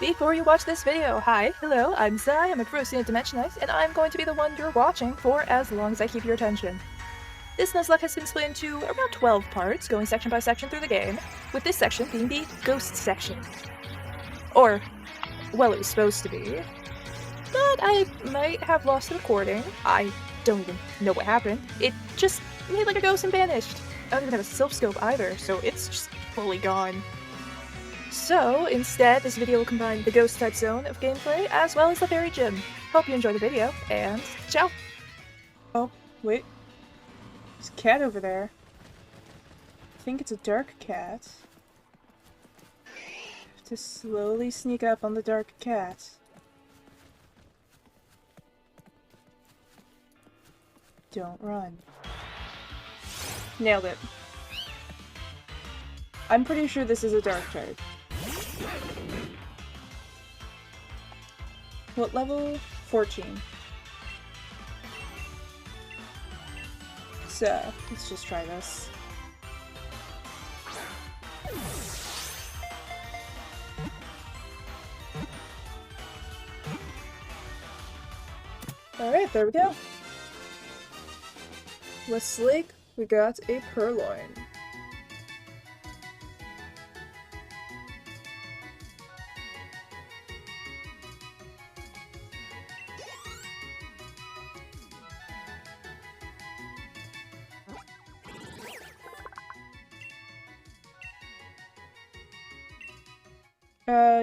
Before you watch this video, hi, hello, I'm Zai, I'm a Crucian Dimensionite, and I'm going to be the one you're watching for as long as I keep your attention. This Nuzlocke has been split into around 12 parts, going section by section through the game, with this section being the Ghost section. Or, well, it was supposed to be. But I might have lost the recording. I don't even know what happened. It just made like a ghost and vanished. I don't even have a silph scope either, so it's just fully gone. So, instead, this video will combine the ghost type zone of gameplay as well as the fairy gym. Hope you enjoy the video, and ciao! Oh, wait. There's a cat over there. I think it's a dark cat. Have to slowly sneak up on the dark cat. Don't run. Nailed it. I'm pretty sure this is a dark type. What level? 14. So, let's just try this. Alright, there we go. Westlake, we got a purloin.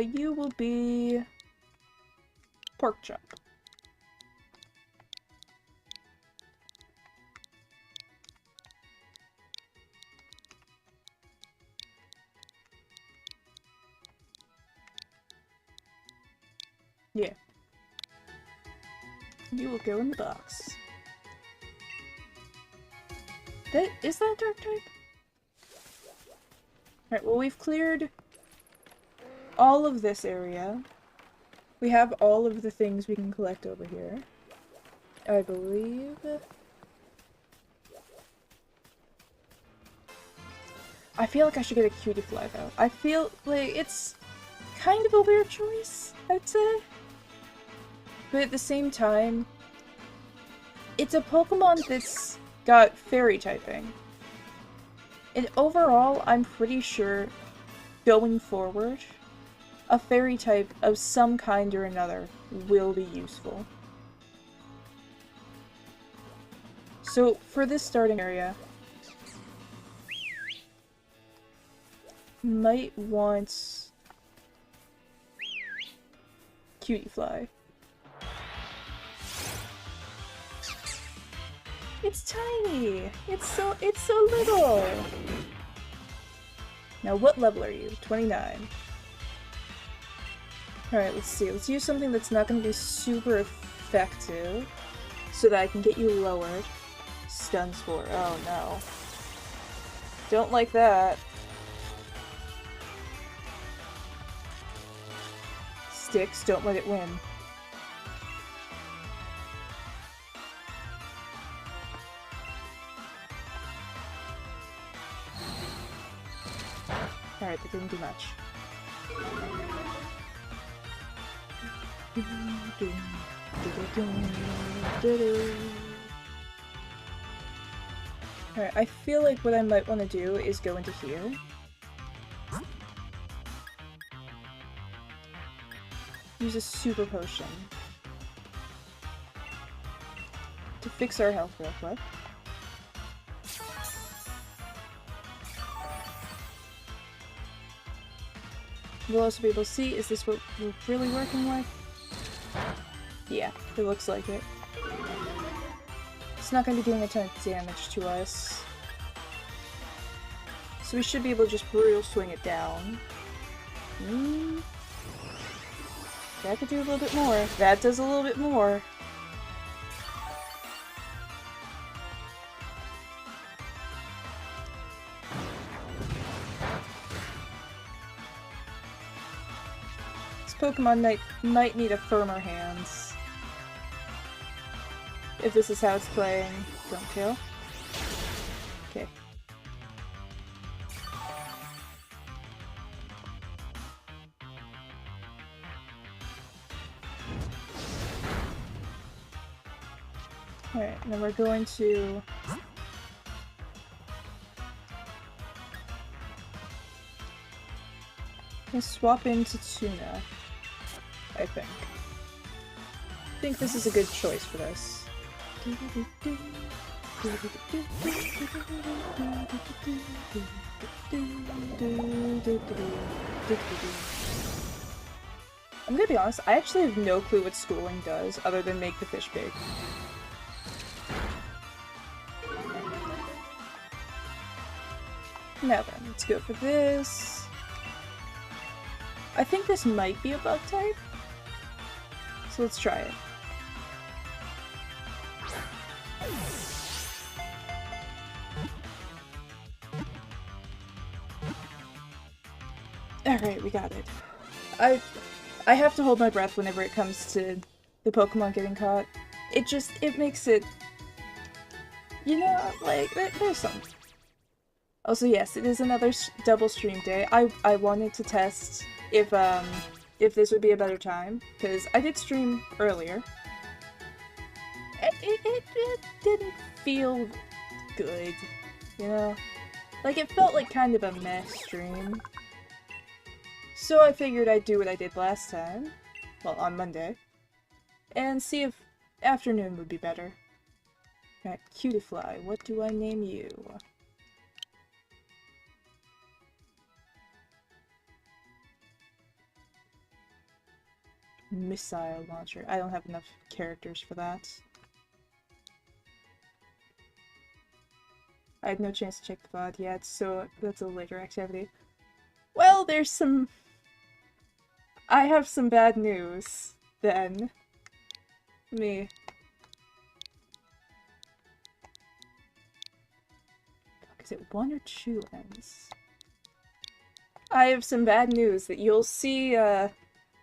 You will be pork chop. Yeah. You will go in the box. Is that dark type? Alright, well we've cleared all of this area. We have all of the things we can collect over here, I believe. I feel like I should get a cutie fly though. I feel like it's kind of a weird choice, I'd say. But at the same time, it's a Pokemon that's got fairy typing. And overall, I'm pretty sure, going forward, a fairy type of some kind or another will be useful. So, for this starting area, might want Cutie Fly. It's tiny! It's so little! Now what level are you? 29. Alright, let's see. Let's use something that's not going to be super effective so that I can get you lowered. Stun Spore. Oh no. Don't like that. Sticks, don't let it win. Alright, that didn't do much. Alright, I feel like what I might want to do is go into here. Use a super potion to fix our health real quick. We'll also be able to see, is this what we're really working with? Yeah, it looks like it. It's not going to be doing a ton of damage to us. So we should be able to just brutal swing it down. That could do a little bit more. That does a little bit more. This Pokemon might need a firmer hands. If this is how it's playing. Don't kill. Okay. Alright, now we're going to... Let's swap into tuna, I think. I think this is a good choice for this. I'm gonna be honest, I actually have no clue what schooling does other than make the fish big. Now then, let's go for this. I think this might be a bug type, so let's try it. Alright, we got it. I have to hold my breath whenever it comes to the Pokemon getting caught. It makes it... You know, like, there's some... Also, yes, it is another double stream day. I wanted to test if this would be a better time, because I did stream earlier. It didn't feel good, you know? Like, it felt like kind of a meh stream. So I figured I'd do what I did last time, well, on Monday, and see if afternoon would be better. Alright, Cutifly, what do I name you? Missile launcher. I don't have enough characters for that. I had no chance to check the VOD yet, so that's a later activity. Well, there's some... I have some bad news, then. Me. Is it 1 or 2 ends? I have some bad news that you'll see,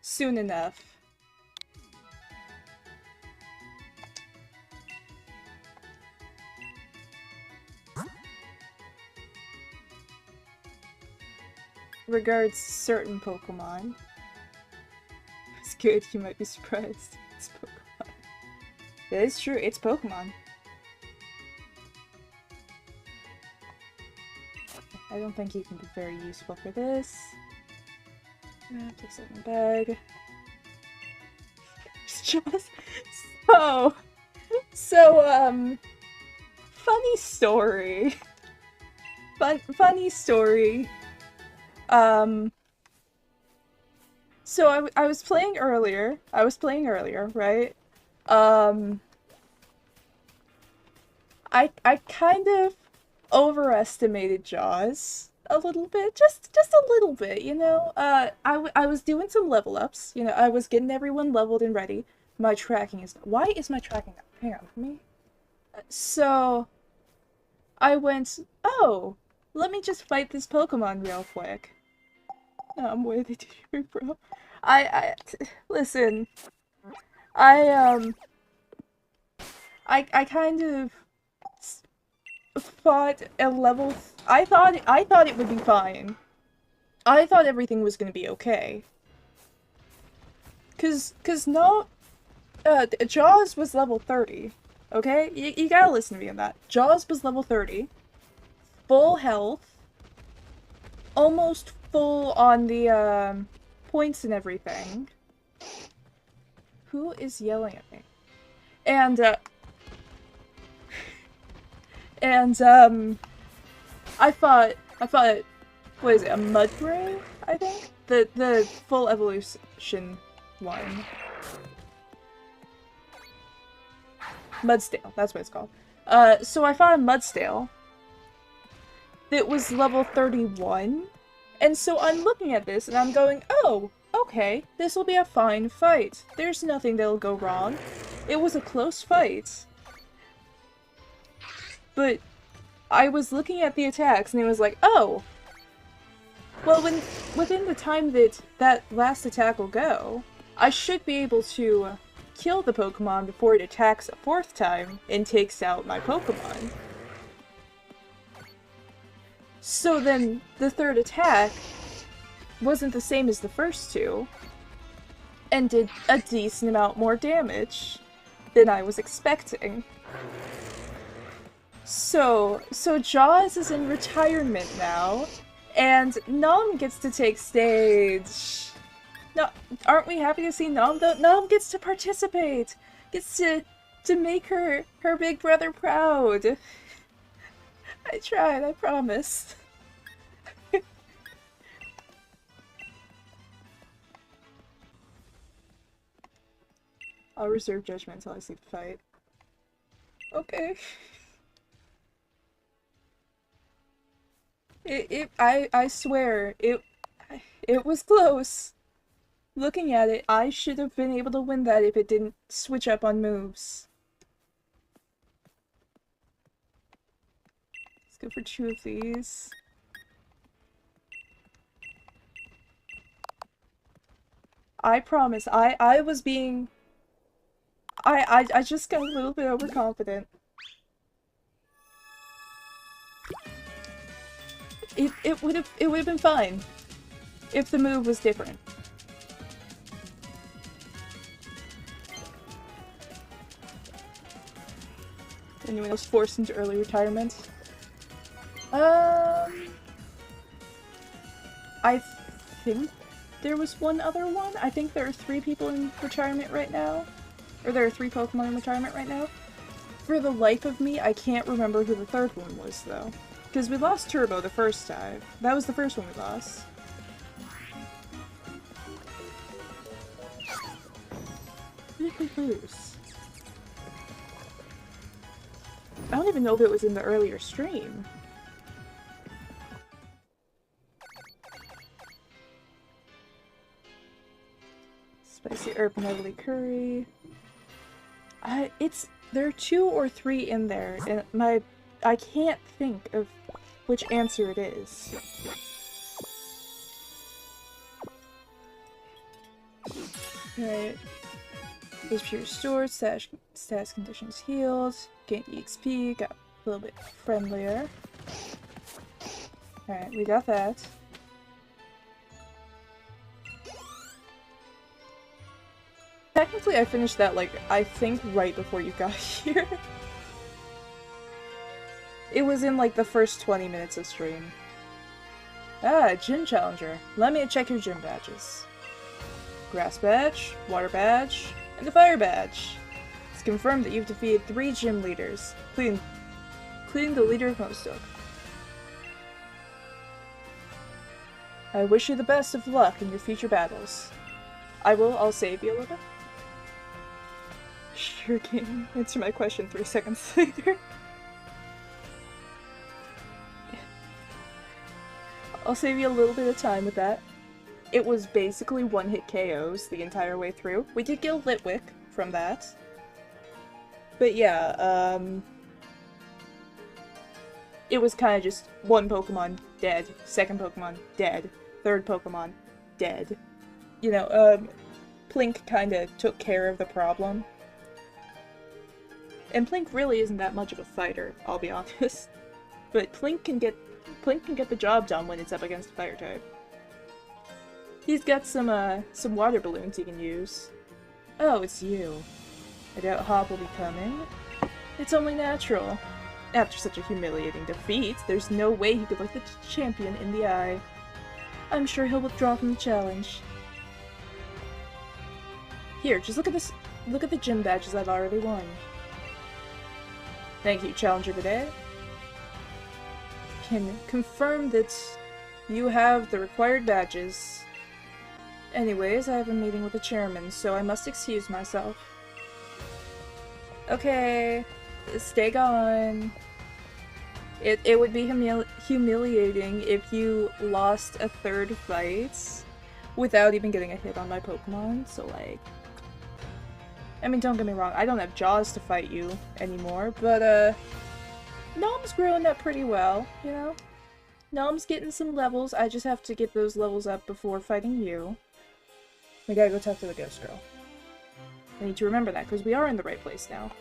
soon enough. Regards certain Pokemon. It's good, you might be surprised. It's Pokemon. That is true, it's Pokemon. I don't think you can be very useful for this. Place it in the bag. Just funny story. Funny story. So I was playing earlier, right? I kind of overestimated Jaws a little bit, just a little bit, you know? I was doing some level ups, you know, I was getting everyone leveled and ready. My tracking is... Why is my tracking up? Hang on for me. So, I went, oh, let me just fight this Pokemon real quick. No, I'm way too deep, bro. Listen. I kind of fought a level... I thought it would be fine. I thought everything was gonna be okay. Cause no... Jaws was level 30. Okay? You gotta listen to me on that. Jaws was level 30. Full health. Almost full on the, points and everything. Who is yelling at me? And, I fought, what is it, a Mudbray, I think? The full evolution one. Mudstale, that's what it's called. So I fought a Mudstale that was level 31, and so I'm looking at this and I'm going, oh, okay, this will be a fine fight. There's nothing that'll go wrong. It was a close fight. But I was looking at the attacks and it was like, oh, well, within the time that last attack will go, I should be able to kill the Pokemon before it attacks a 4th time and takes out my Pokemon. So then, the 3rd attack wasn't the same as the first 2, and did a decent amount more damage than I was expecting. So Jaws is in retirement now, and Nom gets to take stage. No, aren't we happy to see Nom though? Nom gets to participate! Gets to make her big brother proud. I tried, I promise. I'll reserve judgment until I see the fight. Okay. I swear, it was close. Looking at it, I should have been able to win that if it didn't switch up on moves. Let's go for 2 of these. I promise, I was being... I just got a little bit overconfident. It would have been fine if the move was different. Anyone else forced into early retirement? I think there was one other one. I think there are 3 people in retirement right now. Or there are 3 Pokemon in retirement right now. For the life of me, I can't remember who the 3rd one was, though. Because we lost Turbo the first time. That was the first one we lost. Who did we lose? I don't even know if it was in the earlier stream. Spicy herb and heavily curry. There are 2 or 3 in there, and I can't think of which answer it is. Alright. HP restored, status conditions healed, gained EXP, got a little bit friendlier. Alright, we got that. Technically, I finished that, like, I think right before you got here. It was in, like, the first 20 minutes of stream. Ah, Gym Challenger. Let me check your gym badges. Grass badge, water badge, and the fire badge. It's confirmed that you've defeated 3 gym leaders, including the leader of Nuzlocke. I wish you the best of luck in your future battles. I'll save you a little bit. Sure can. Answer my question 3 seconds later. I'll save you a little bit of time with that. It was basically one-hit KOs the entire way through. We did get a Litwick from that. But yeah, it was kind of just one Pokemon dead, second Pokemon dead, third Pokemon dead. You know, Plink kind of took care of the problem. And Plink really isn't that much of a fighter, I'll be honest. But Plink can get the job done when it's up against a fire type. He's got some water balloons he can use. Oh, it's you. I doubt Hop will be coming. It's only natural. After such a humiliating defeat, there's no way he could look the champion in the eye. I'm sure he'll withdraw from the challenge. Here, just look at this. Look at the gym badges I've already won. Thank you, Challenger today. Can confirm that you have the required badges. Anyways, I have a meeting with the chairman, so I must excuse myself. Okay, stay gone. It would be humiliating if you lost a 3rd fight without even getting a hit on my Pokemon, so like... I mean, don't get me wrong, I don't have Jaws to fight you anymore, but Nom's growing up pretty well, you know? Nom's getting some levels, I just have to get those levels up before fighting you. We gotta go talk to the ghost girl. I need to remember that, because we are in the right place now.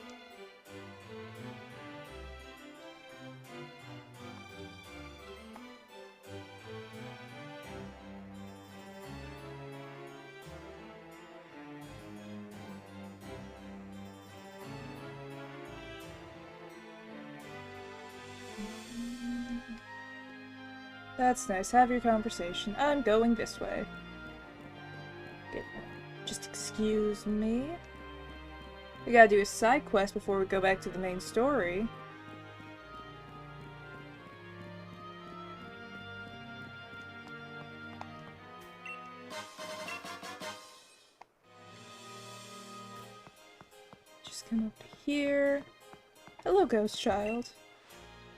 That's nice. Have your conversation. I'm going this way. Okay. Just excuse me. We gotta do a side quest before we go back to the main story. Just come up here. Hello, ghost child.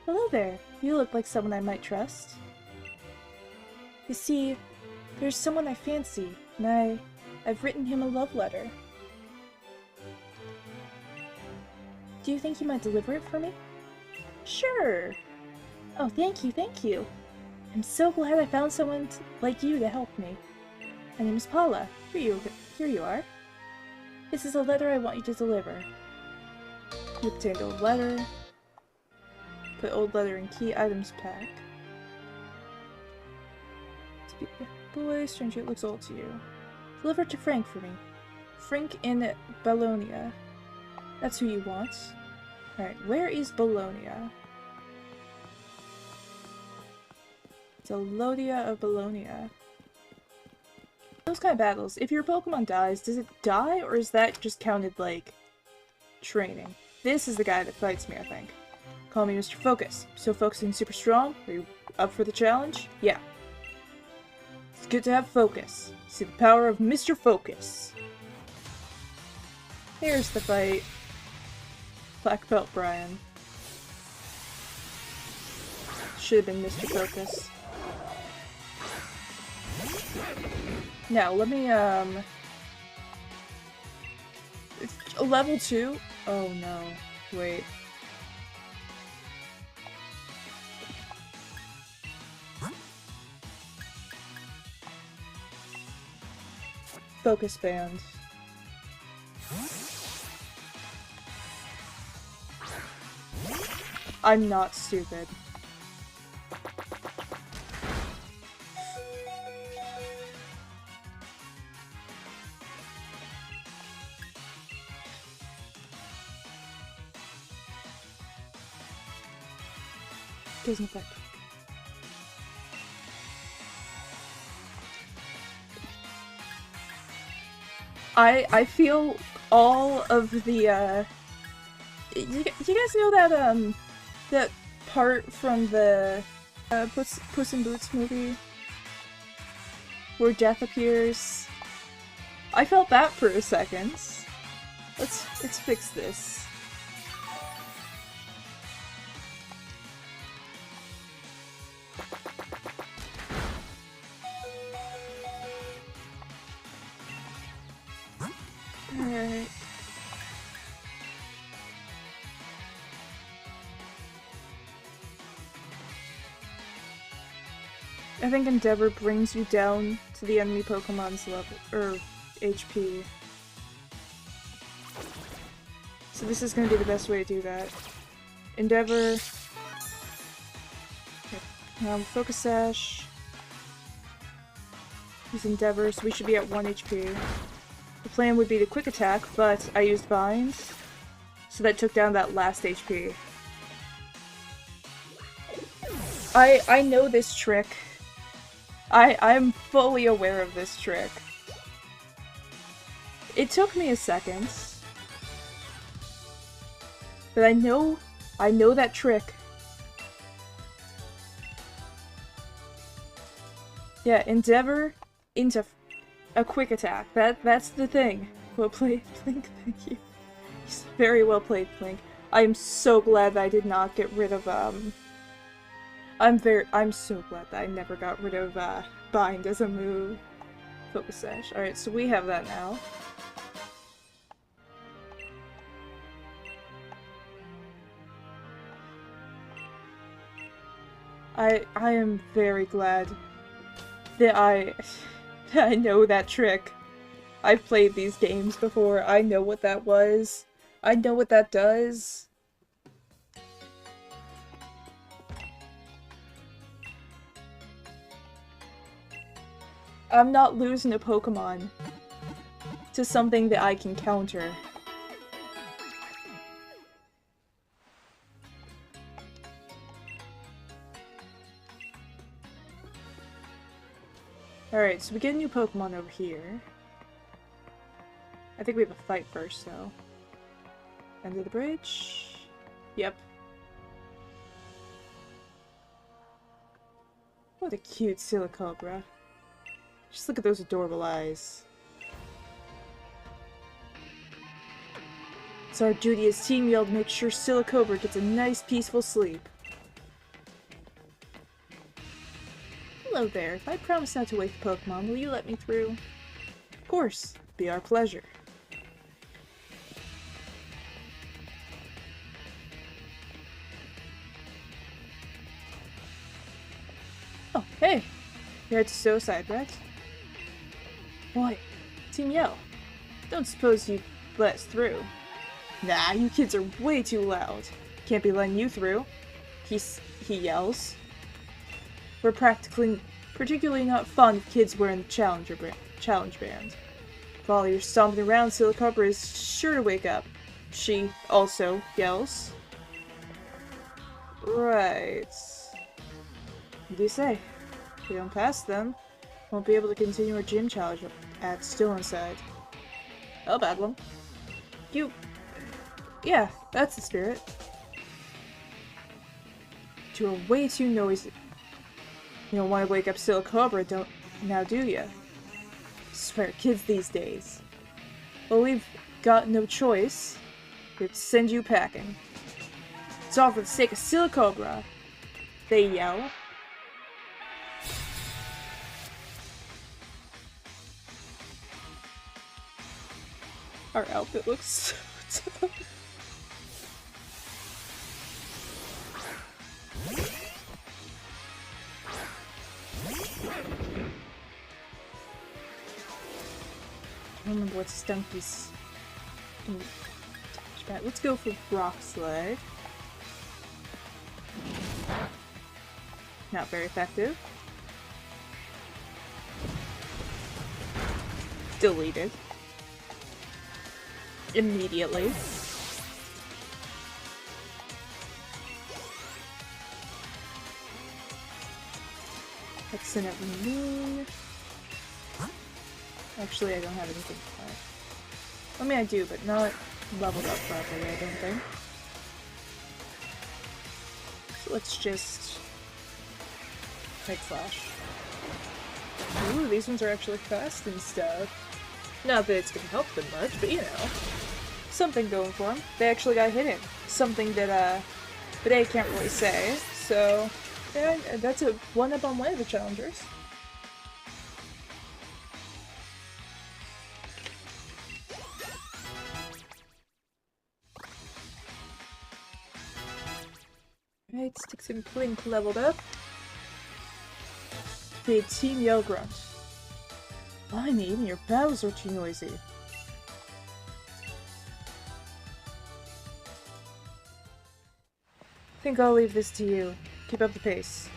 Hello there. You look like someone I might trust. You see, there's someone I fancy, and I've written him a love letter. Do you think you might deliver it for me? Sure! Oh, thank you, thank you! I'm so glad I found someone like you to help me. My name is Paula. Here you are. This is a letter I want you to deliver. You obtained old letter. Put old letter in key items pack. Boy, stranger, it looks old to you. Deliver it to Frank for me. Frank in Bologna. That's who you want. Alright, where is Bologna? Zelodia of Bologna. Those kind of battles, if your Pokemon dies, does it die, or is that just counted like training? This is the guy that fights me, I think. Call me Mr. Focus. So focused and super strong? Are you up for the challenge? Yeah. It's good to have focus. See the power of Mr. Focus. Here's the fight. Black Belt Brian. Should have been Mr. Focus. Now, let me, level 2? Oh no. Wait. Focus band. I'm not stupid. Doesn't affect. I feel all of the you guys know that that part from the Puss in Boots movie where death appears? I felt that for a second. Let's fix this. Alright. I think Endeavor brings you down to the enemy Pokemon's level, or HP. So this is gonna be the best way to do that. Endeavor. Okay. Focus Sash. Use Endeavor, so we should be at 1 HP. The plan would be to quick attack, but I used Bind, so that took down that last HP. I know this trick. I'm fully aware of this trick. It took me a second, but I know that trick. Yeah, Endeavor into a quick attack. That's the thing. Well played, Plink. Thank you. Very well played, Plink. I am so glad that I did not get rid of I'm so glad that I never got rid of Bind as a move. Focus Sash. Alright, so we have that now. I am very glad that I know that trick. I've played these games before. I know what that was. I know what that does. I'm not losing a Pokemon to something that I can counter. Alright, so we get a new Pokemon over here. I think we have a fight first, though. End of the bridge? Yep. What a cute Silicobra. Just look at those adorable eyes. It's our duty as Team Yell to make sure Silicobra gets a nice, peaceful sleep. Hello there. If I promise not to wake the Pokemon, will you let me through? Of course. Be our pleasure. Oh, hey! You're at so sidetracked. Boy, Team Yell. Don't suppose you'd let us through. Nah, you kids are way too loud. Can't be letting you through. He yells. We're particularly not fond of kids wearing the challenge band. While you're stomping around, Silicobra is sure to wake up. She also yells. Right. What do you say? If we don't pass them, won't be able to continue our gym challenge at Still Inside. Oh, Bedlam. Yeah, that's the spirit. You are way too noisy. You don't want to wake up Silicobra, now do ya? Swear, kids these days. Well, we've got no choice. We have to send you packing. It's all for the sake of Silicobra. They yell. Our outfit looks so tough. I don't remember what Stunky's attachment. Let's go for Rock Slide. Not very effective. Deleted. Immediately. Excellent Moon. Actually, I don't have anything for that. I mean, I do, but not leveled up properly, I don't think. So let's just Night Slash. Ooh, these ones are actually fast and stuff. Not that it's gonna help them much, but you know. Something going for them. They actually got hit in. Something that, I can't really say. So, yeah, that's a one-up on one of the challengers. Right, Sticks and Blink leveled up. The Team Yell Grunt. Blimey, even your battles are too noisy. I think I'll leave this to you. Keep up the pace.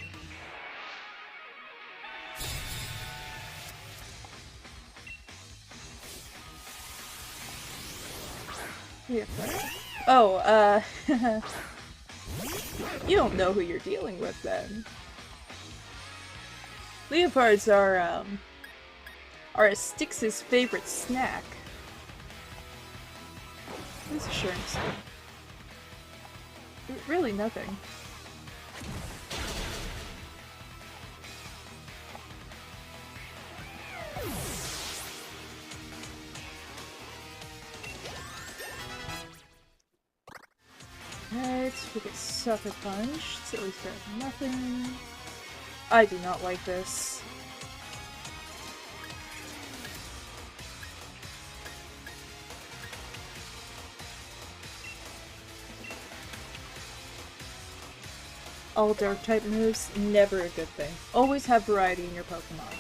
Yeah. Oh, you don't know who you're dealing with then. Leopards are Styx's favorite snack. What is assurance? Really nothing. Alright, we get Sucker Punch. It's at least better than nothing. I do not like this. All dark type moves, never a good thing. Always have variety in your Pokemon.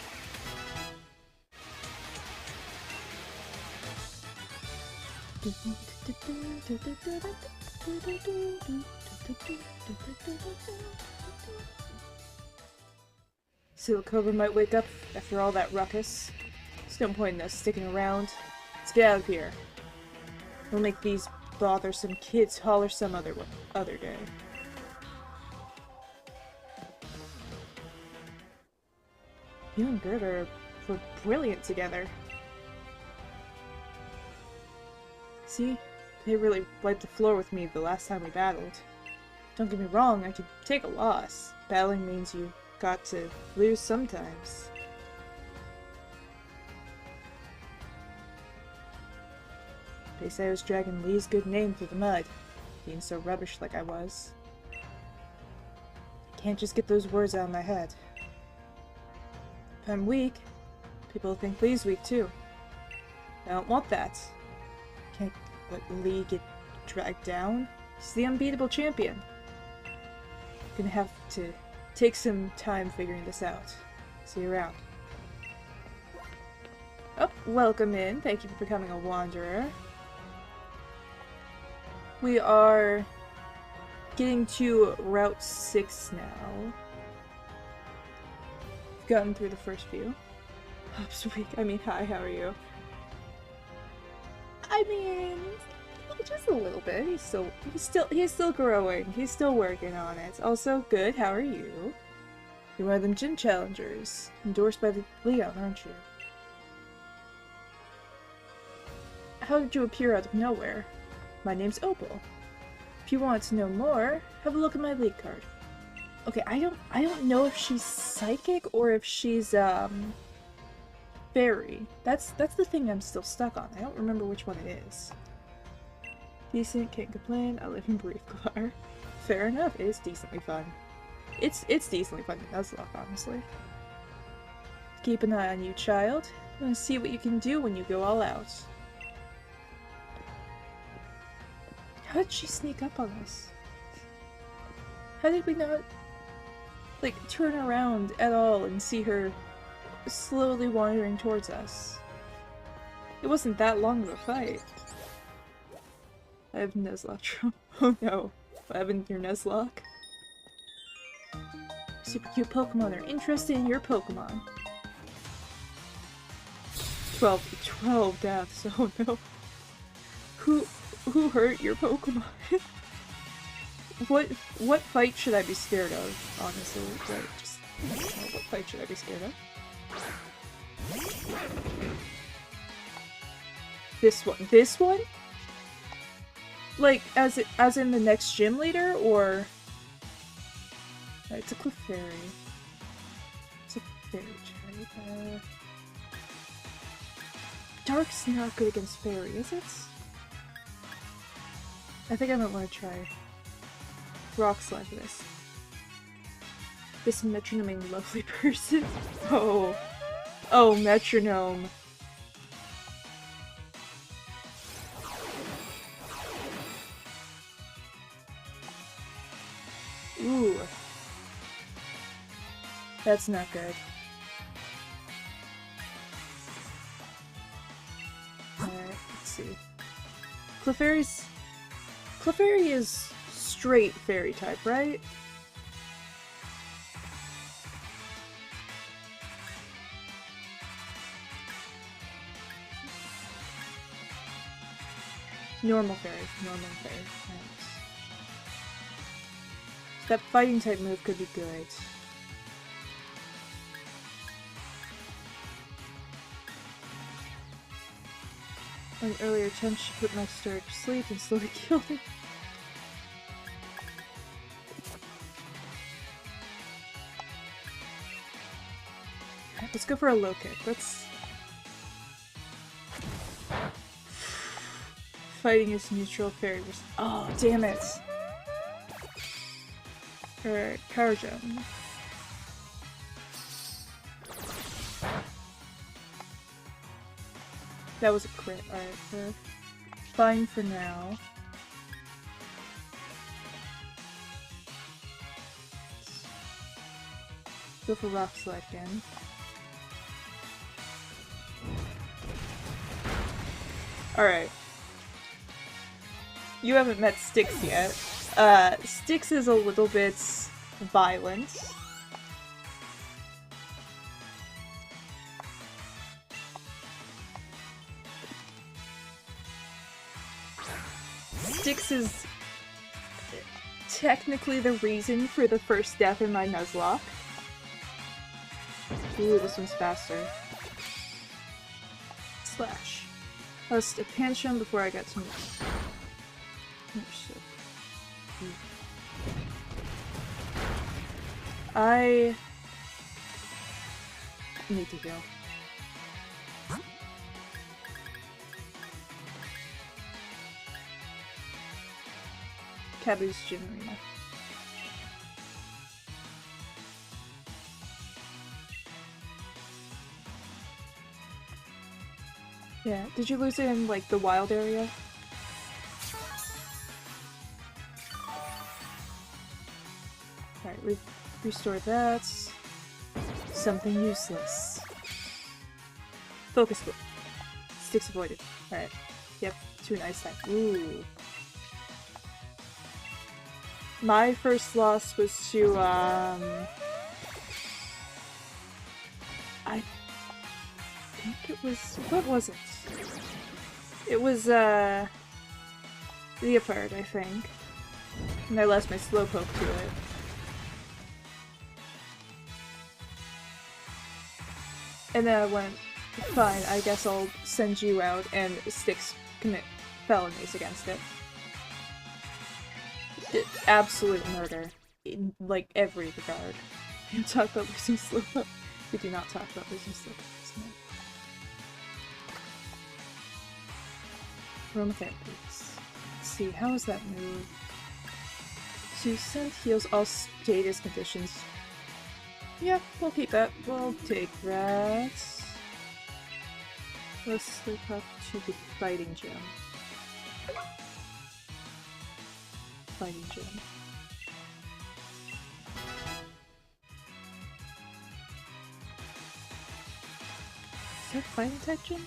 Silicobra might wake up after all that ruckus. There's no point in us sticking around. Let's get out of here. We'll make these bothersome kids holler some other day. Feeling good, or we're brilliant together. See? They really wiped the floor with me the last time we battled. Don't get me wrong, I could take a loss. Battling means you got to lose sometimes. They say I was dragging Lee's good name through the mud, being so rubbish like I was. Can't just get those words out of my head. If I'm weak, people think Lee's weak too. I don't want that. Can't let Lee get dragged down. He's the unbeatable champion. Gonna have to take some time figuring this out. See you around. Oh, welcome in. Thank you for becoming a wanderer. We are getting to Route 6 now. We've gotten through the first few. Sweet. I mean, hi, how are you? I mean, just a little bit. He's still growing. He's still working on it. Also, good. How are you? You're one of them gym challengers, endorsed by the Leon, aren't you? How did you appear out of nowhere? My name's Opal. If you want to know more, have a look at my league card. Okay, I don't know if she's psychic or if she's fairy. That's the thing I'm still stuck on. I don't remember which one it is. Decent, can't complain. I live and breathe Glar. Fair enough. It is decently fun. It's decently fun to Nuzlocke, honestly. Keep an eye on you, child. I want to see what you can do when you go all out. How did she sneak up on us? How did we not, like, turn around at all and see her slowly wandering towards us? It wasn't that long of a fight. I have Nuzlocke trauma. Oh no. What happened to your Nuzlocke? Super cute Pokemon are interested in your Pokemon. 12 deaths. Oh no. Who hurt your Pokemon? What fight should I be scared of, honestly? What fight should I be scared of? This one? Like, as in the next gym leader, or... It's a Clefairy. It's a fairy type. Dark's not good against fairy, is it? I think I might want to try Rock Slide for this. This metronoming lovely person. Oh, metronome. Ooh. That's not good. Alright, let's see. Clefairy is straight fairy type, right? Normal fairy. Nice. That fighting type move could be good. An earlier attempt she put my star to sleep and slowly killed it. Let's go for a low kick. Let's... Fighting is neutral fairy versus... Oh, damn it! Alright, Power Gem. That was a crit. Alright, we're fine for now. Go for Rock Slide again. Alright. You haven't met Styx yet. Styx is a little bit violent. Styx is technically the reason for the first death in my Nuzlocke. Ooh, this one's faster. Plus a pension before I got some more stuff. I need to go. Caboose Gym Arena. Yeah, did you lose it in, like, the wild area? Alright, restore that. Something useless. Focus book. Sticks avoided. Alright. Yep, to an ice type. Ooh. My first loss was to, I think it was... What was it? It was, Leopard, I think. And I lost my Slowpoke to it. And then I went, fine, I guess I'll send you out and Styx commit felonies against it. Absolute murder. In, like, every regard. We don't talk about losing Slowpoke. We do not talk about losing Slowpoke. Aromatherapies. Let's see, how is that move? To send heals all status conditions. Yeah, we'll keep that. We'll take that. Let's slip up to the fighting gym. Fighting gym. Is that fighting type gym?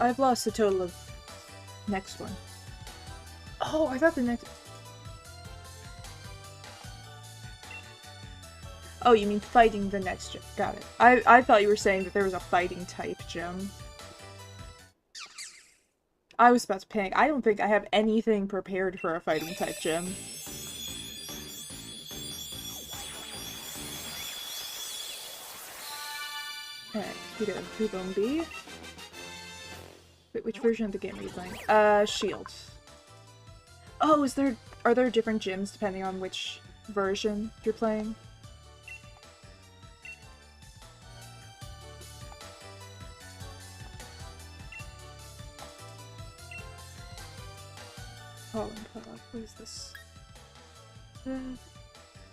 I've lost a total of next one. Oh, I thought the next. Oh, you mean fighting the next gym? Got it. I thought you were saying that there was a fighting type gym. I was about to panic. I don't think I have anything prepared for a fighting type gym. Alright, we got a Bone Bee. Wait, which version of the game are you playing? Shield. Oh, are there different gyms depending on which version you're playing? Pollen product. What is this?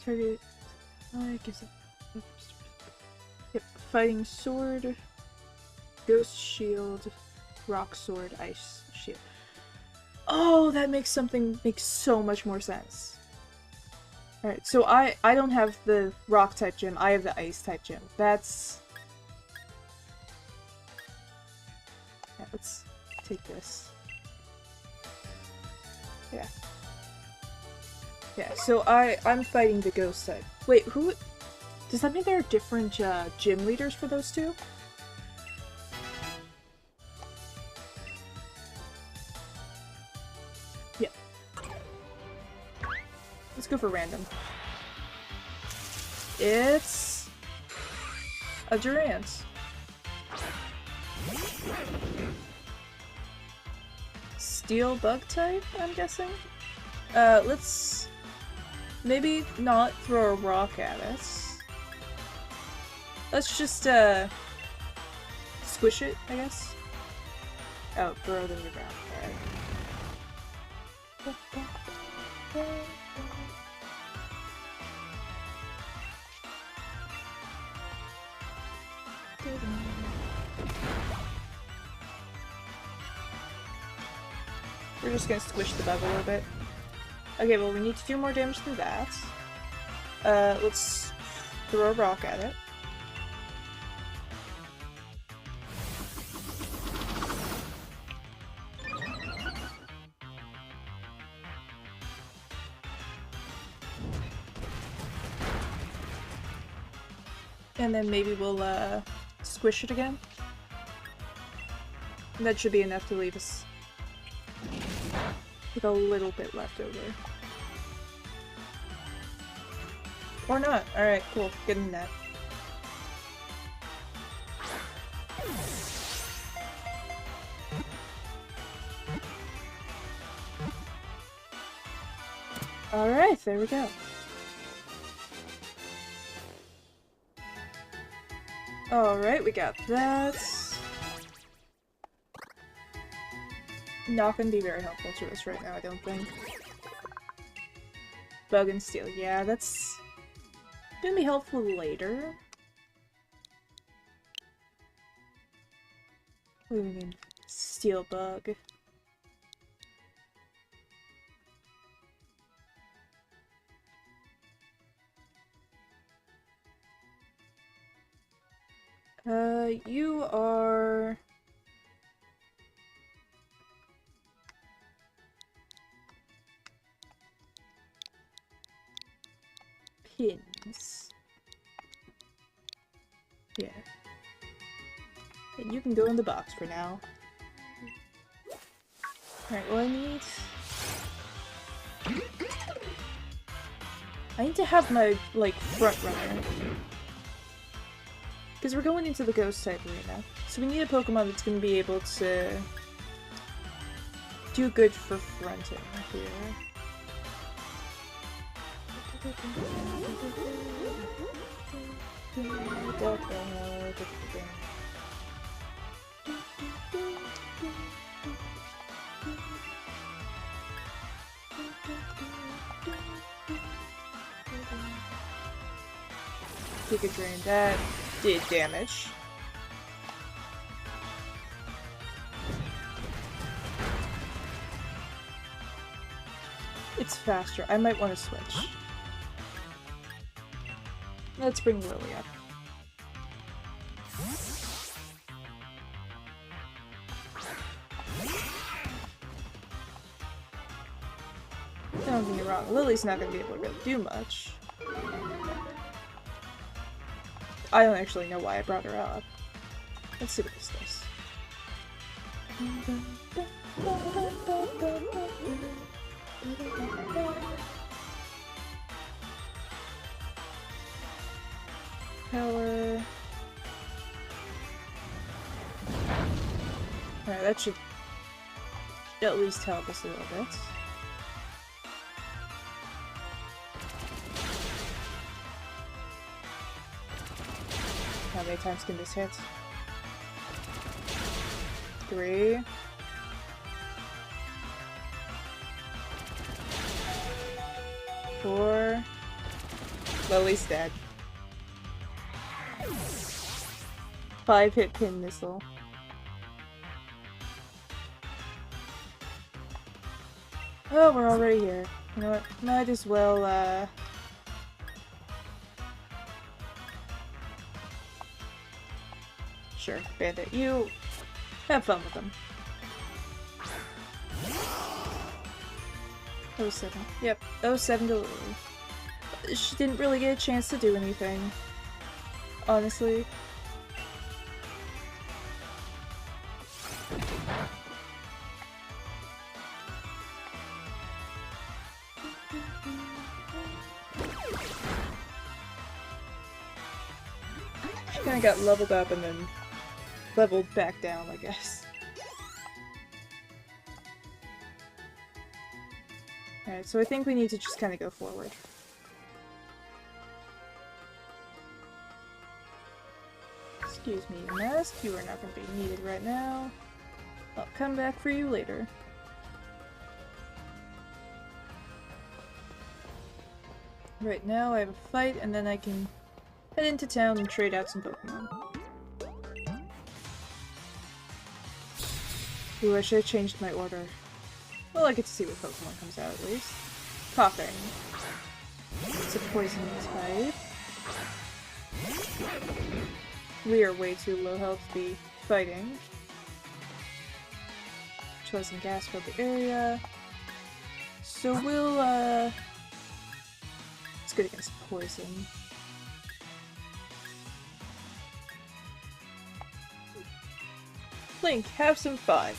Target. I guess it. Yep. Fighting sword. Ghost shield. Rock sword. Ice shield. Oh, that makes so much more sense. Alright, so I don't have the rock type gym. I have the ice type gym. That's. Yeah, let's take this. Yeah. Yeah, so I'm fighting the ghost type. Wait, who... Does that mean there are different gym leaders for those two? Yeah. Let's go for random. It's... a Durant. Steel bug type, I'm guessing? Let's maybe not throw a rock at us. Let's just, squish it, I guess? Oh, throw it in the ground. Alright. We're just gonna squish the bug a little bit. Okay, well we need to do more damage than that. Let's throw a rock at it. And then maybe we'll, squish it again. And that should be enough to leave us with a little bit left over. Or not. Alright, cool. Good in that. Alright, there we go. Alright, we got that. Not gonna be very helpful to us right now, I don't think. Bug and Steel. Yeah, that's gonna be helpful later. What do we mean? Steel Bug. You are... pins. Yeah. And you can go in the box for now. Alright, what I need to have my, like, front runner. Because we're going into the ghost type arena. So we need a Pokemon that's going to be able to do good for fronting here. Giga Drain, that did damage. It's faster. I might want to switch. Let's bring Lily up. Don't get me wrong, Lily's not going to be able to really do much. I don't actually know why I brought her up. Let's see what this does. Power. Alright, that should at least help us a little bit. How many times can this hit? 3. 4. Lily's dead. 5 hit pin missile. Oh, we're already here. You know what? Might as well, Sure, Bandit, you have fun with them. 07. Yep, 07 to Lily. She didn't really get a chance to do anything. Honestly. She kinda got leveled up and then leveled back down, I guess. Alright, so I think we need to just kind of go forward. Excuse me, mask. You are not going to be needed right now. I'll come back for you later. Right now I have a fight, and then I can head into town and trade out some Pokemon. Ooh, I should have changed my order. Well, I get to see what Pokemon comes out at least. Coughing. It's a poison type. We are way too low health to be fighting. Chosen gas filled the area. So we'll, it's good against poison. Link, have some fun.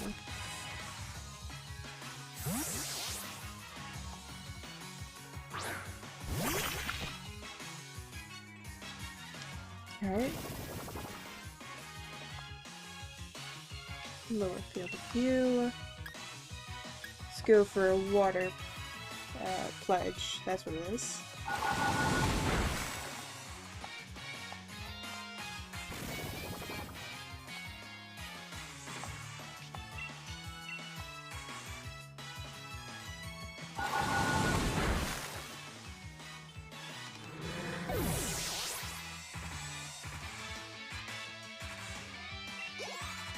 Alright. Lower field of view. Let's go for a water pledge. That's what it is.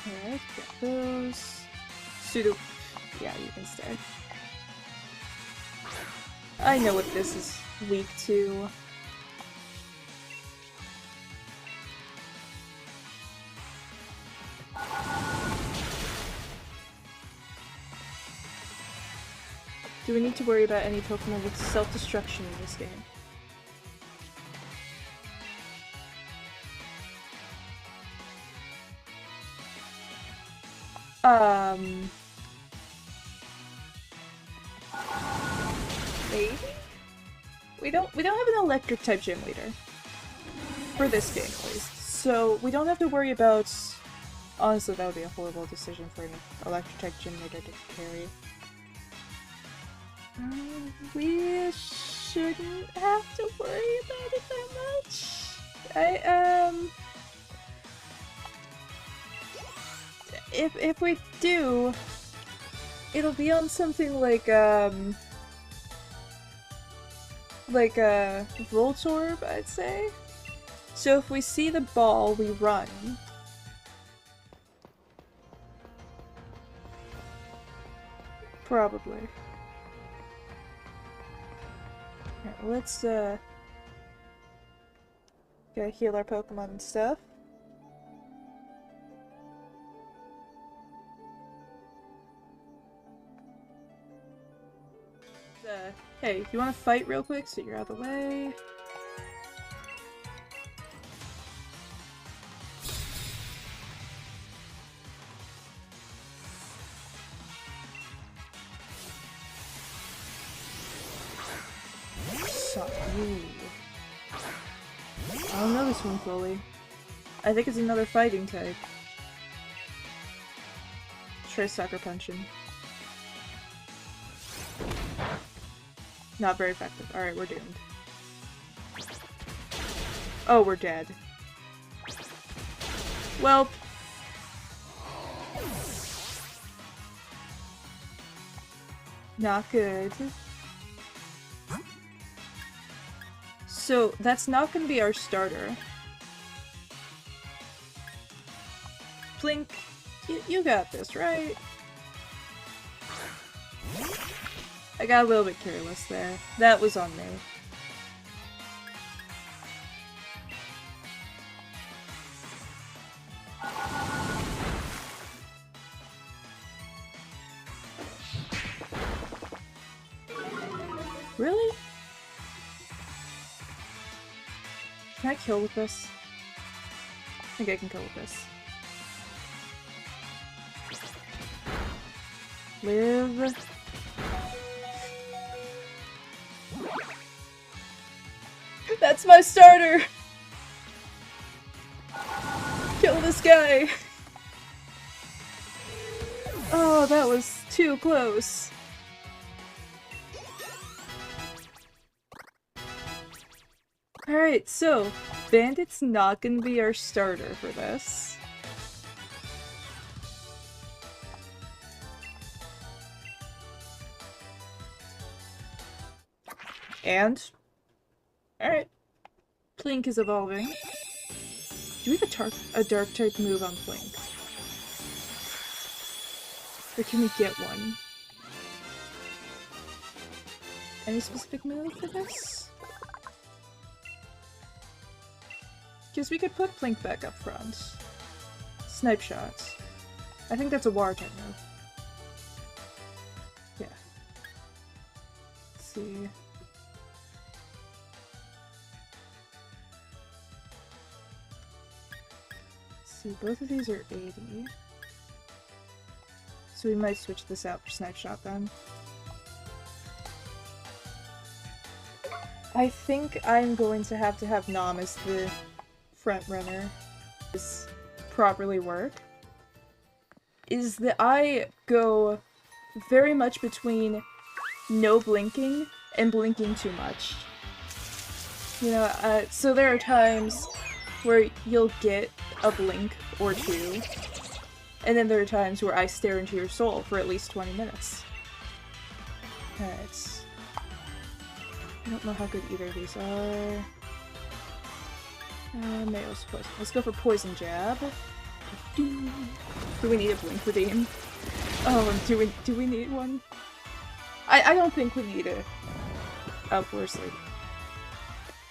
Alright, get those. Pseudo. Yeah, you can stay. I know what this is weak to. Do we need to worry about any Pokemon with self-destruction in this game? Maybe? We don't have an electric type gym leader. For this game, at least. So we don't have to worry about... Honestly, that would be a horrible decision for an electric type gym leader to carry. We shouldn't have to worry about it that much. If we do, it'll be on something like a Voltorb, I'd say. So if we see the ball, we run. Probably. Alright, let's gotta heal our Pokemon and stuff. Hey, you wanna fight real quick so you're out of the way? Suck you. I don't know this one fully. I think it's another fighting type. Try Sucker Punching. Not very effective. Alright, we're doomed. Oh, we're dead. Well. Not good. So, that's not gonna be our starter. Plink, you got this, right? I got a little bit careless there. That was on me. Really? Can I kill with this? I think I can kill with this. Live. That's my starter! Kill this guy! Oh, that was too close. Alright, so Bandit's not gonna be our starter for this. And? Alright. Plink is evolving. Do we have a dark type move on Plink? Or can we get one? Any specific move for this? Because we could put Plink back up front. Snipe Shot. I think that's a water type move. Yeah. Let's see. See, both of these are 80. So we might switch this out for Snipe Shot then. I think I'm going to have Nom as the front runner is properly work is that I go very much between no blinking and blinking too much. You know, so there are times where you'll get a blink or two, and then there are times where I stare into your soul for at least 20 minutes. Alright. I don't know how good either of these are. Mayo's poison. Let's go for poison jab. Do we need a blink redeem? Oh, do we need one? I don't think we need a... Oh, we're asleep.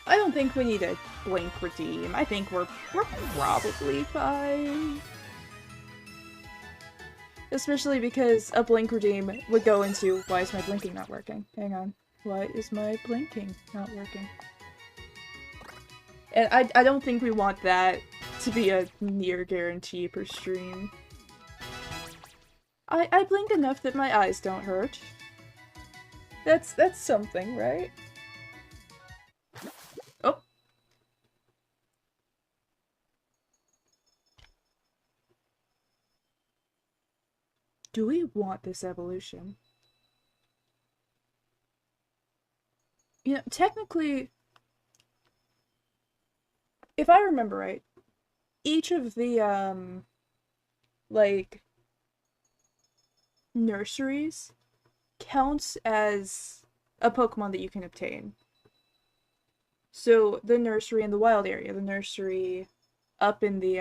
I don't think we need a blink redeem. I think we're probably fine. Especially because a blink redeem would go into, why is my blinking not working? Hang on. Why is my blinking not working? And I don't think we want that to be a near guarantee per stream. I blink enough that my eyes don't hurt. That's something, right? Oh. Do we want this evolution? You know, technically, if I remember right, each of the, like, nurseries counts as a Pokemon that you can obtain. So, the nursery in the wild area, the nursery up in the,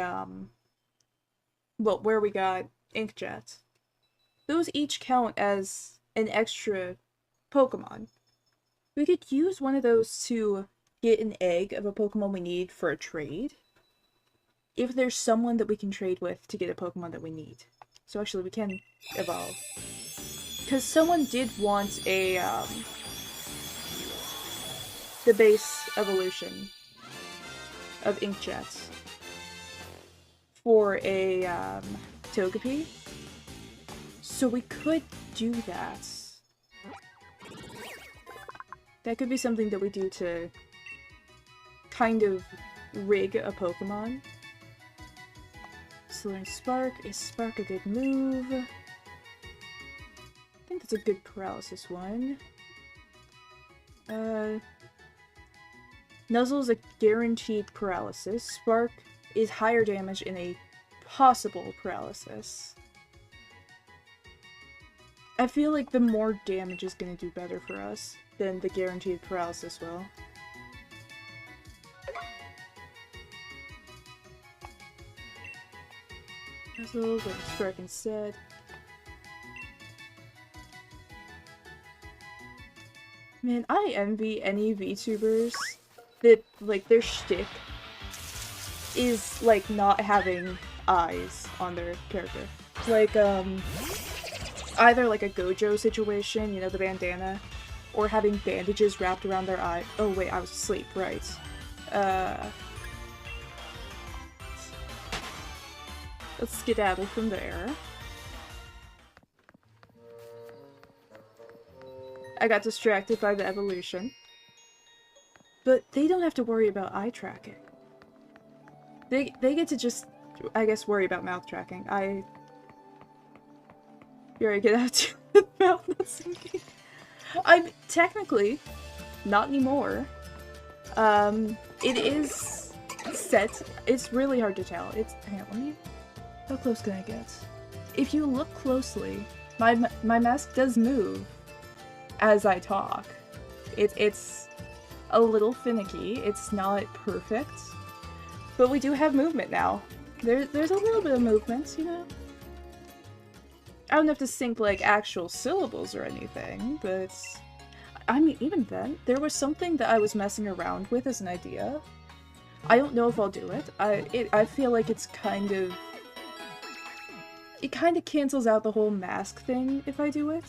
well, where we got Inkjet, those each count as an extra Pokemon. We could use one of those to get an egg of a Pokemon we need for a trade. If there's someone that we can trade with to get a Pokemon that we need. So actually we can evolve. Because someone did want a, the base evolution of Inkjet for a, Togepi. So we could do that. That could be something that we do to kind of rig a Pokemon. So learn Spark. Is Spark a good move? I think that's a good paralysis one. Nuzzle is a guaranteed paralysis. Spark is higher damage in a possible paralysis. I feel like the more damage is going to do better for us than the guaranteed paralysis will. Nuzzle, go to Spark instead. Man, I envy any VTubers that, like, their shtick is, like, not having eyes on their character. Like, either, like, a Gojo situation, you know, the bandana, or having bandages wrapped around their eye. Oh, wait, I was asleep, right. Let's skedaddle from there. I got distracted by the evolution. But they don't have to worry about eye tracking. They get to just, I guess, worry about mouth tracking. You already get out to the mouth not sinking. I'm technically not anymore. It is set. It's really hard to tell. Hang on, let me. How close can I get? If you look closely, my mask does move as I talk. It's a little finicky. It's not perfect, but we do have movement now. There's a little bit of movement, you know. I don't have to sync like actual syllables or anything, but I mean, even then, there was something that I was messing around with as an idea. I don't know if I'll do it. I feel like it's kind of. It kind of cancels out the whole mask thing if I do it.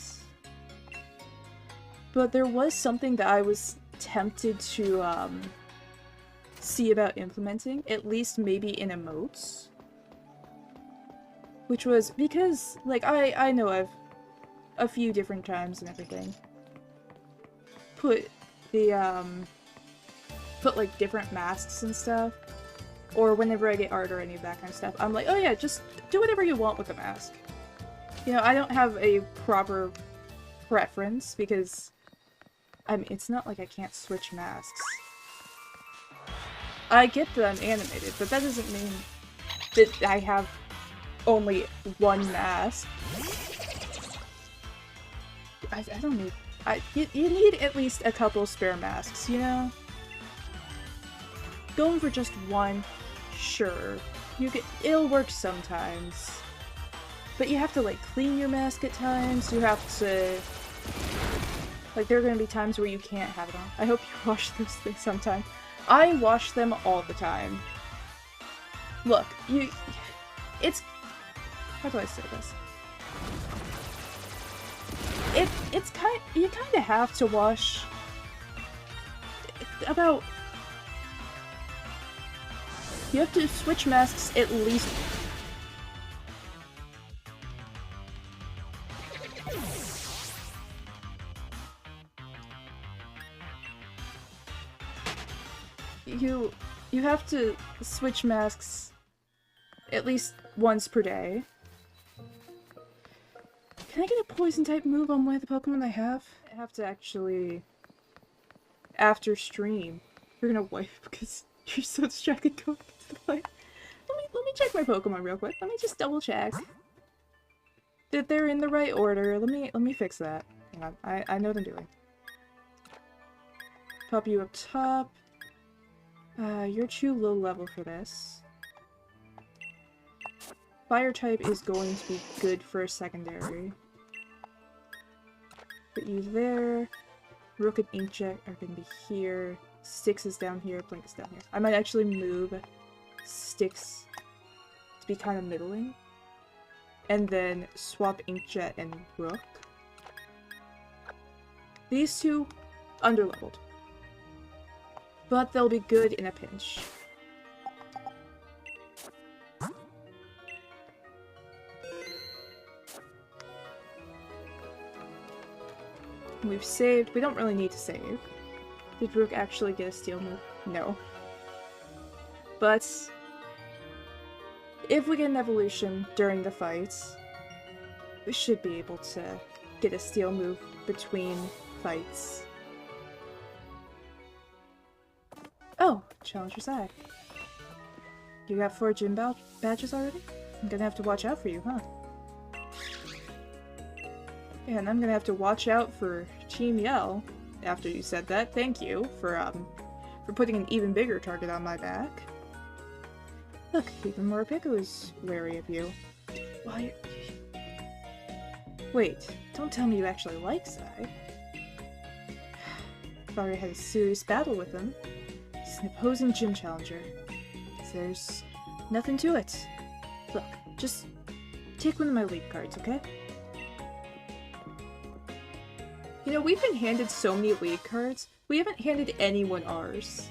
But there was something that I was tempted to see about implementing, at least maybe in emotes. Which was because, like, I know I've a few different times and everything put the, put like different masks and stuff or whenever I get art or any of that kind of stuff, I'm like, oh yeah, just do whatever you want with the mask. You know, I don't have a proper preference because, I mean, it's not like I can't switch masks. I get that I'm animated, but that doesn't mean that I have only one mask. I don't need... you need at least a couple spare masks, you know? Going for just one, sure. It'll work sometimes. But you have to, like, clean your mask at times, you have to... Like, there are gonna be times where you can't have it on. I hope you wash those things sometime. I wash them all the time. Look, it's... How do I say this? You kind of have to wash about... You have to switch masks at least... You have to switch masks at least once per day. Can I get a poison type move on one of the Pokemon I have? I have to actually... After stream. You're gonna wipe because you're so distracted going into the fight. Let me check my Pokemon real quick. Let me just double check that they're in the right order. Let me fix that. Hang on. I know what I'm doing. Pop you up top. You're too low level for this. Fire type is going to be good for a secondary. Put you there. Rook and Inkjet are going to be here. Styx is down here. Blink is down here. I might actually move Styx to be kind of middling. And then swap Inkjet and Rook. These two, underleveled. But they'll be good in a pinch. We've saved. We don't really need to save. Did Rook actually get a steal move? No. But if we get an evolution during the fights, we should be able to get a steal move between fights. Oh, Challenger's Eye. You got 4 gym badges already? I'm gonna have to watch out for you, huh? Yeah, and I'm gonna have to watch out for Team Yell after you said that. Thank you for putting an even bigger target on my back. Look, even Morpeko is wary of you. Why? Wait, don't tell me you actually like Sai. I've already had a serious battle with him. He's an opposing gym challenger. There's nothing to it. Look, just take one of my lead cards, okay? You know, we've been handed so many lead cards, we haven't handed anyone ours.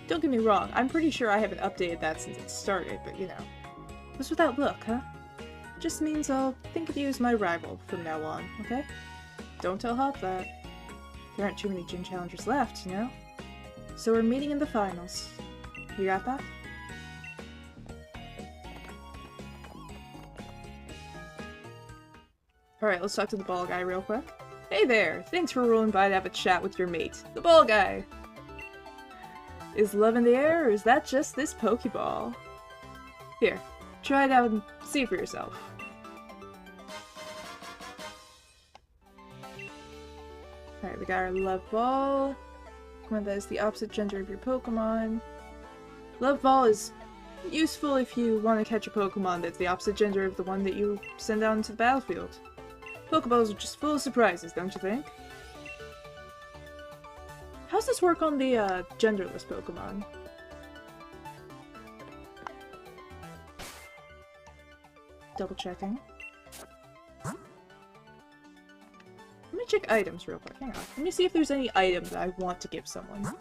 Don't get me wrong, I'm pretty sure I haven't updated that since it started, but you know. What's with that look, huh? Just means I'll think of you as my rival from now on, okay? Don't tell Hop that. There aren't too many gym challengers left, you know? So we're meeting in the finals. You got that? Alright, let's talk to the ball guy real quick. Hey there! Thanks for rolling by to have a chat with your mate, the ball guy! Is love in the air, or is that just this Pokeball? Here, try it out and see for yourself. Alright, we got our Love Ball. One that is the opposite gender of your Pokemon. Love Ball is useful if you want to catch a Pokemon that's the opposite gender of the one that you send out into the battlefield. Pokeballs are just full of surprises, don't you think? How's this work on the genderless Pokemon? Double checking. Let me check items real quick. Hang on. Let me see if there's any items that I want to give someone. Let's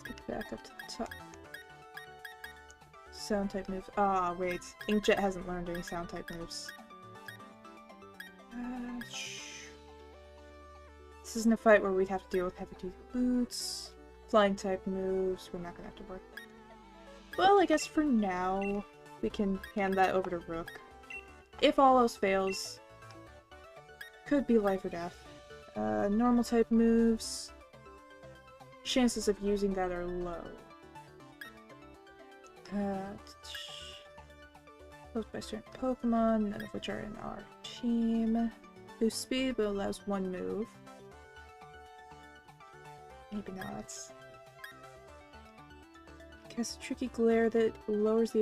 get back up to the top. Sound type move. Ah, wait. Inkjet hasn't learned any sound type moves. This isn't a fight where we'd have to deal with heavy-duty boots. Flying type moves, we're not gonna have to work. Well, I guess for now, we can hand that over to Rook. If all else fails, could be life or death. Normal type moves, chances of using that are low. Closed by certain Pokemon, none of which are in our team. Boost speed, but allows one move. Maybe not. Cast a tricky glare that lowers the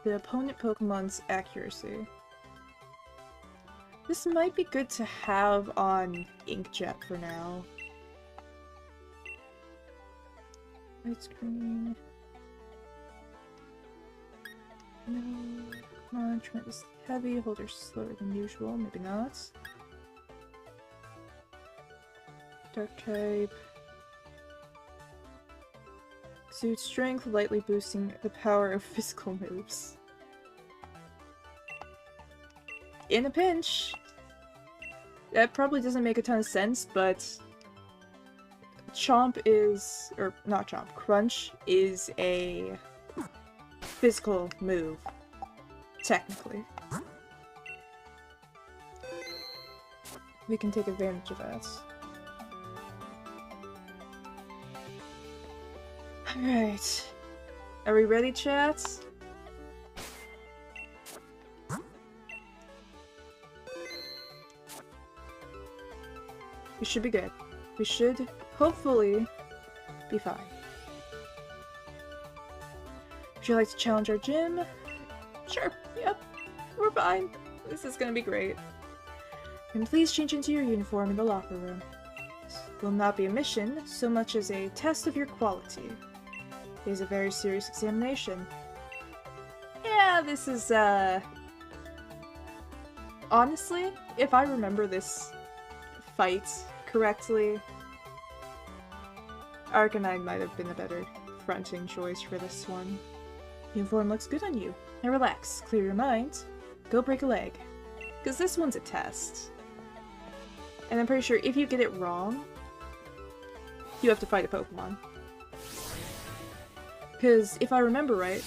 opponent Pokemon's accuracy. This might be good to have on Inkjet for now. Light screen. No. Come on, Trent is heavy, holder slower than usual, maybe not. Dark type. Exude strength, lightly boosting the power of physical moves. In a pinch! That probably doesn't make a ton of sense, but Chomp is, or not Chomp, Crunch is a physical move, technically. We can take advantage of that. Alright. Are we ready, chat? We should be good. We should, hopefully, be fine. Would you like to challenge our gym? Sure, yep. We're fine. This is gonna be great. And please change into your uniform in the locker room. This will not be a mission, so much as a test of your quality. It is a very serious examination. Yeah, this is, honestly, if I remember this fight correctly, Arcanine might have been a better fronting choice for this one. Uniform looks good on you. Now relax, clear your mind, go break a leg. Because this one's a test. And I'm pretty sure if you get it wrong, you have to fight a Pokemon. Because if I remember right,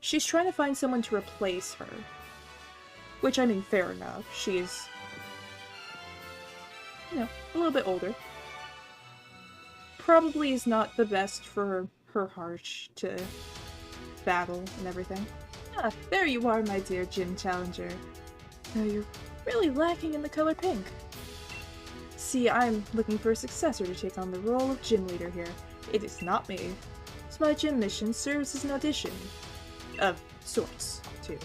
she's trying to find someone to replace her. Which, I mean, fair enough. She's, you know, a little bit older. Probably is not the best for her heart to battle and everything. Ah, there you are, my dear gym challenger. Now you're really lacking in the color pink. See, I'm looking for a successor to take on the role of gym leader here. It is not me. So my gym mission serves as an audition. Of sorts, too.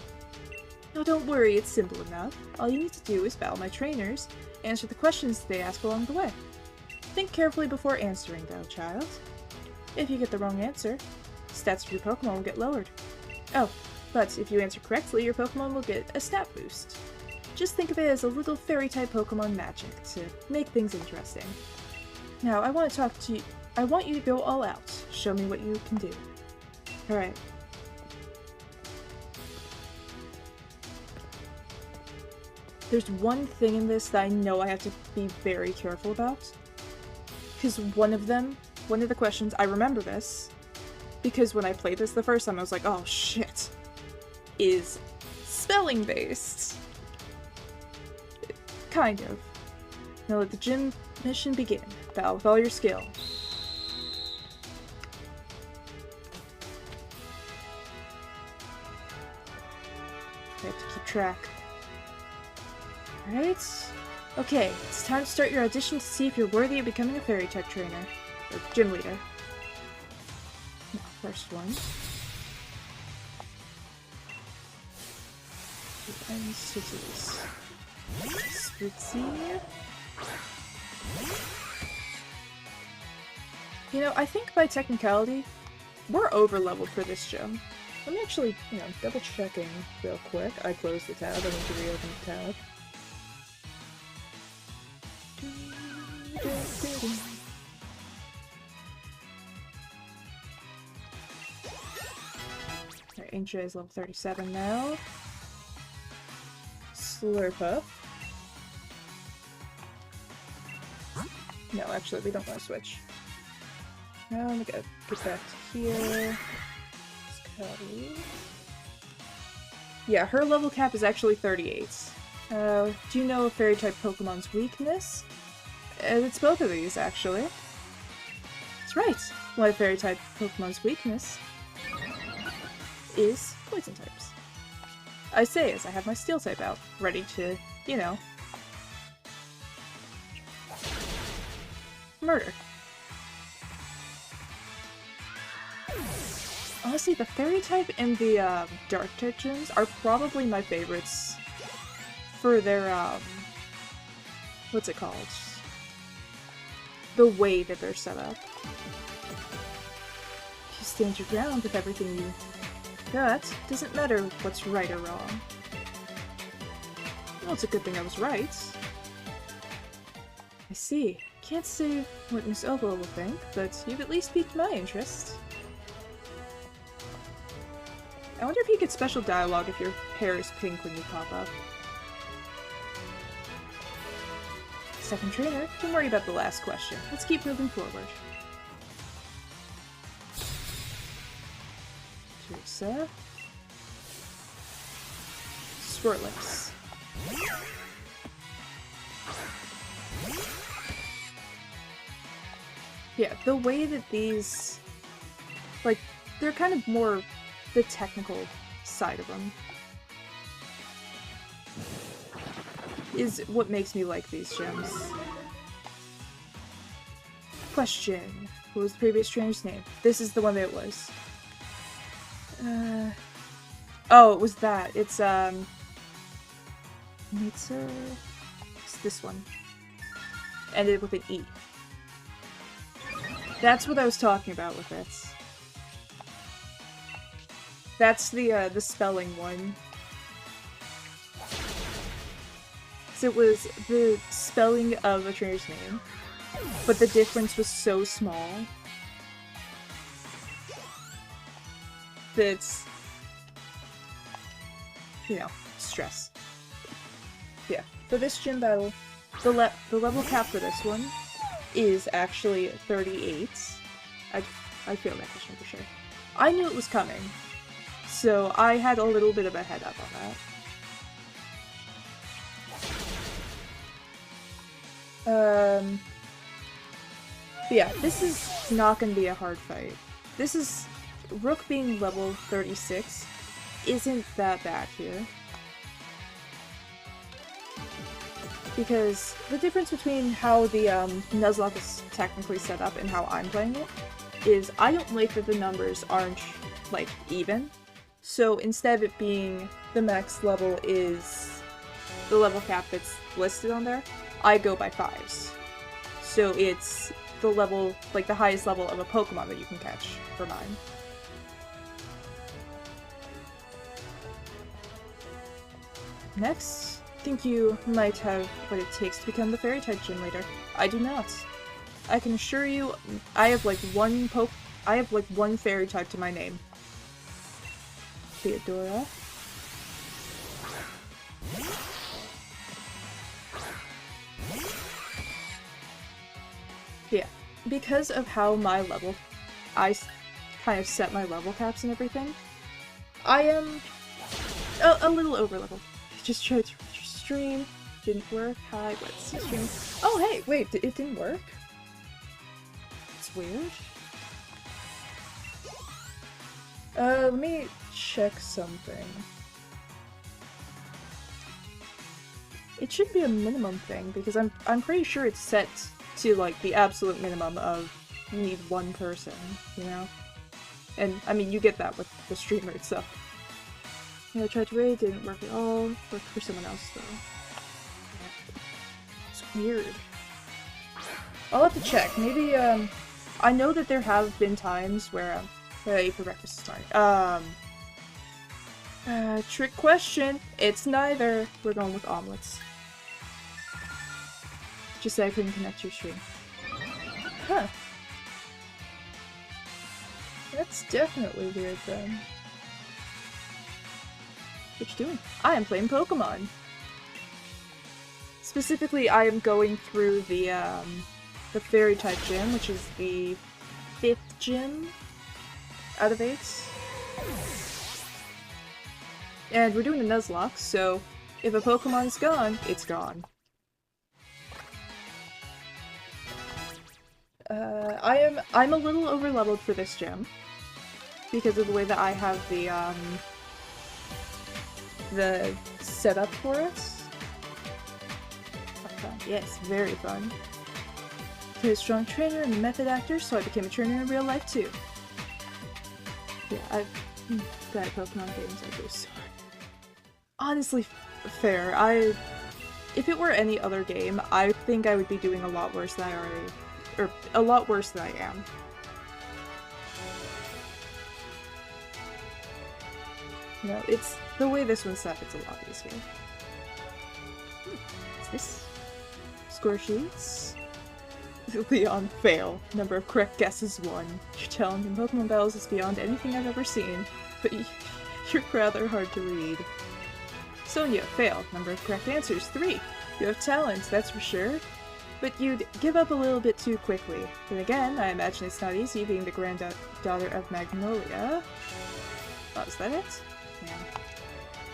Now don't worry, it's simple enough. All you need to do is battle my trainers, answer the questions they ask along the way. Think carefully before answering, though, child. If you get the wrong answer, stats of your Pokemon will get lowered. Oh, but if you answer correctly, your Pokemon will get a stat boost. Just think of it as a little fairy-type Pokemon magic to make things interesting. Now, I want you to go all out. Show me what you can do. Alright. There's one thing in this that I know I have to be very careful about. Because one of the questions, I remember this, because when I played this the first time I was like, oh shit, is spelling based. Kind of. Now let the gym mission begin. Battle with all your skill. I have to keep track. Alright. Okay, it's time to start your audition to see if you're worthy of becoming a fairy-type trainer. Or gym leader. Now, first one. And cities. Spritzy. You know, I think by technicality, we're over-leveled for this gym. Let me actually, double-checking real quick. I closed the tab. I need to reopen the tab. Alright, Inkjet is level 37 now. Slurpuff. No, actually, we don't want to switch. Now I'm gonna get back to here. Yeah, her level cap is actually 38. Do you know a fairy-type Pokemon's weakness? It's both of these, actually. That's right. One fairy-type Pokemon's weakness is poison types. I say as I have my steel type out, ready to, you know, murder. Honestly, the fairy type and the dark type gyms are probably my favorites for their, what's it called? The way that they're set up. If you stand your ground with everything you got, doesn't matter what's right or wrong. Well, it's a good thing I was right. I see. Can't say what Miss Oval will think, but you've at least piqued my interest. I wonder if you get special dialogue if your hair is pink when you pop up. Second trainer, don't worry about the last question. Let's keep moving forward. Teresa. Swirlix. Yeah, the way that these, like, they're kind of more the technical side of them is what makes me like these gems. Question. What was the previous trainer's name? This is the one that it was. Oh, it was that. It's, it's this one. Ended with an E. That's what I was talking about with it. That's the spelling one. So it was the spelling of a trainer's name, but the difference was so small that it's, you know, stress. Yeah, for this gym battle, the level cap for this one is actually 38. I feel that question for sure. I knew it was coming, so I had a little bit of a head up on that. But yeah, this is not gonna be a hard fight. This is, Rook being level 36 isn't that bad here. Because the difference between how the Nuzlocke is technically set up and how I'm playing it is I don't like that the numbers aren't, like, even. So instead of it being the max level is the level cap that's listed on there, I go by 5s. So it's the level, like the highest level of a Pokemon that you can catch for mine. Next, think you might have what it takes to become the Fairy-type gym leader. I do not. I can assure you, I have like one Fairy-type to my name. Theodora. Yeah, because of how my level, I kind of set my level caps and everything, I am a little over level. Just tried to stream, didn't work. Hi, let's see stream. Oh hey, wait, it didn't work? It's weird. Let me check something. It should be a minimum thing because I'm pretty sure it's set to like the absolute minimum of you need one person, you know? And I mean you get that with the streamer itself. Yeah, I tried to raid, didn't work at all. Worked for someone else though. Yeah. It's weird. I'll have to check. Maybe I know that there have been times where I ate for breakfast this morning. Trick question. It's neither. We're going with omelets. Just say I couldn't connect to your stream. Huh. That's definitely weird then. What you doing? I am playing Pokemon! Specifically, I am going through the Fairy-type gym, which is the 5th gym out of 8. And we're doing a Nuzlocke, so if a Pokemon is gone, it's gone. I'm a little over-leveled for this gym because of the way that I have the setup for it. Fun. Yes, very fun. I'm a strong trainer and a method actor, so I became a trainer in real life too. Yeah, I've got Pokemon games I go so hard. Honestly, fair. If it were any other game, I think I would be doing a lot worse than I already, or a lot worse than I am. You know, it's the way this one's set, it's a lot easier. What's this? Score sheets. Leon, fail. Number of correct guesses 1. You're telling me Pokemon Battles is beyond anything I've ever seen, but you're rather hard to read. Sonia, fail. Number of correct answers 3. You have talent, that's for sure. But you'd give up a little bit too quickly. Then again, I imagine it's not easy being the granddaughter of Magnolia. Oh, is that it? Yeah.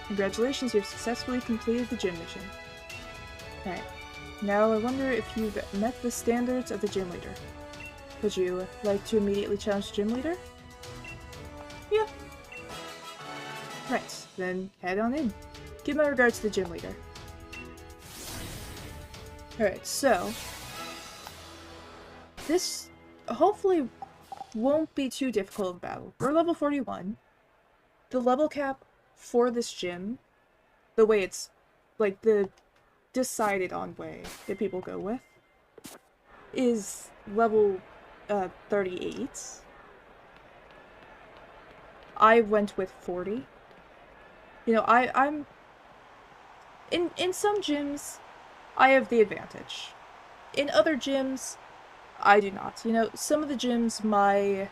Congratulations, you've successfully completed the gym mission. Alright. Now I wonder if you've met the standards of the gym leader. Would you like to immediately challenge the gym leader? Yeah. Right, then head on in. Give my regards to the gym leader. Alright, so this hopefully won't be too difficult of a battle. We're level 41. The level cap for this gym, the way it's, like, the decided on way that people go with, is level 38. I went with 40. You know, I'm in some gyms I have the advantage. In other gyms I do not. You know, some of the gyms my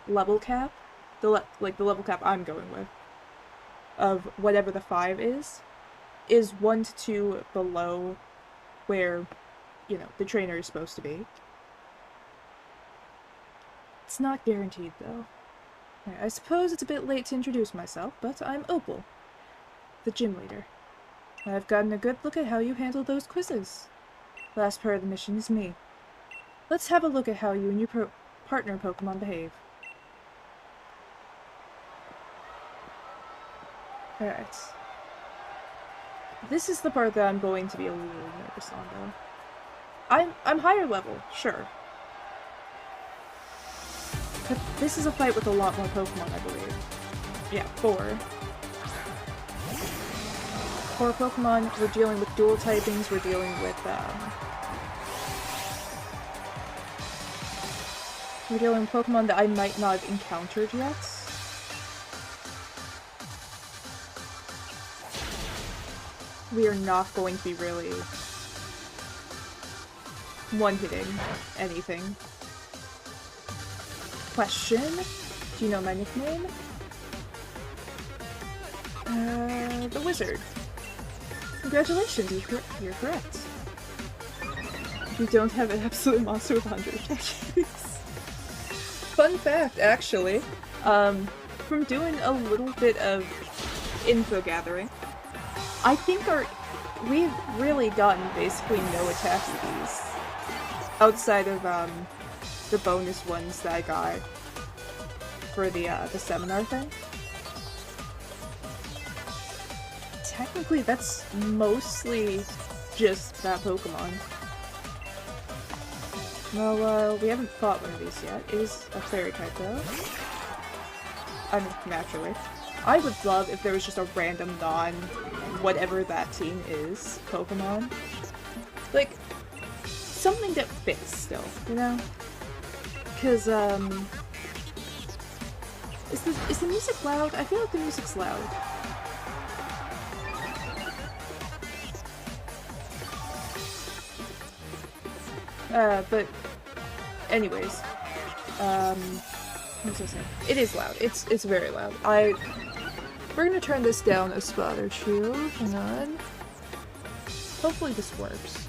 level cap, the level cap I'm going with of whatever the 5 is 1 to 2 below where, you know, the trainer is supposed to be. It's not guaranteed, though. Right, I suppose it's a bit late to introduce myself, but I'm Opal, the gym leader. I've gotten a good look at how you handle those quizzes. Last part of the mission is me. Let's have a look at how you and your partner Pokemon behave. Alright. This is the part that I'm going to be a little nervous on, though. I'm higher level, sure. But this is a fight with a lot more Pokemon, I believe. Yeah, 4. 4 Pokemon, we're dealing with dual typings, we're dealing with, we're dealing with Pokemon that I might not have encountered yet. We are not going to be really one-hitting anything. Question? Do you know my nickname? The Wizard. Congratulations, you're correct. You don't have an absolute monster with 100 attachments. Fun fact, actually, from doing a little bit of info gathering, I think we've really gotten basically no attack EVs. Outside of, the bonus ones that I got for the seminar thing. Technically, that's mostly just that Pokemon. Well, we haven't fought one of these yet. It is a fairy type, though. I mean, naturally. I would love if there was just a random whatever that team is, Pokemon. Like, something that fits still, you know? Because, is the music loud? I feel like the music's loud. But, anyways, what was I saying? It is loud. It's very loud. We're gonna turn this down a spot or two. Hang on. Hopefully this works.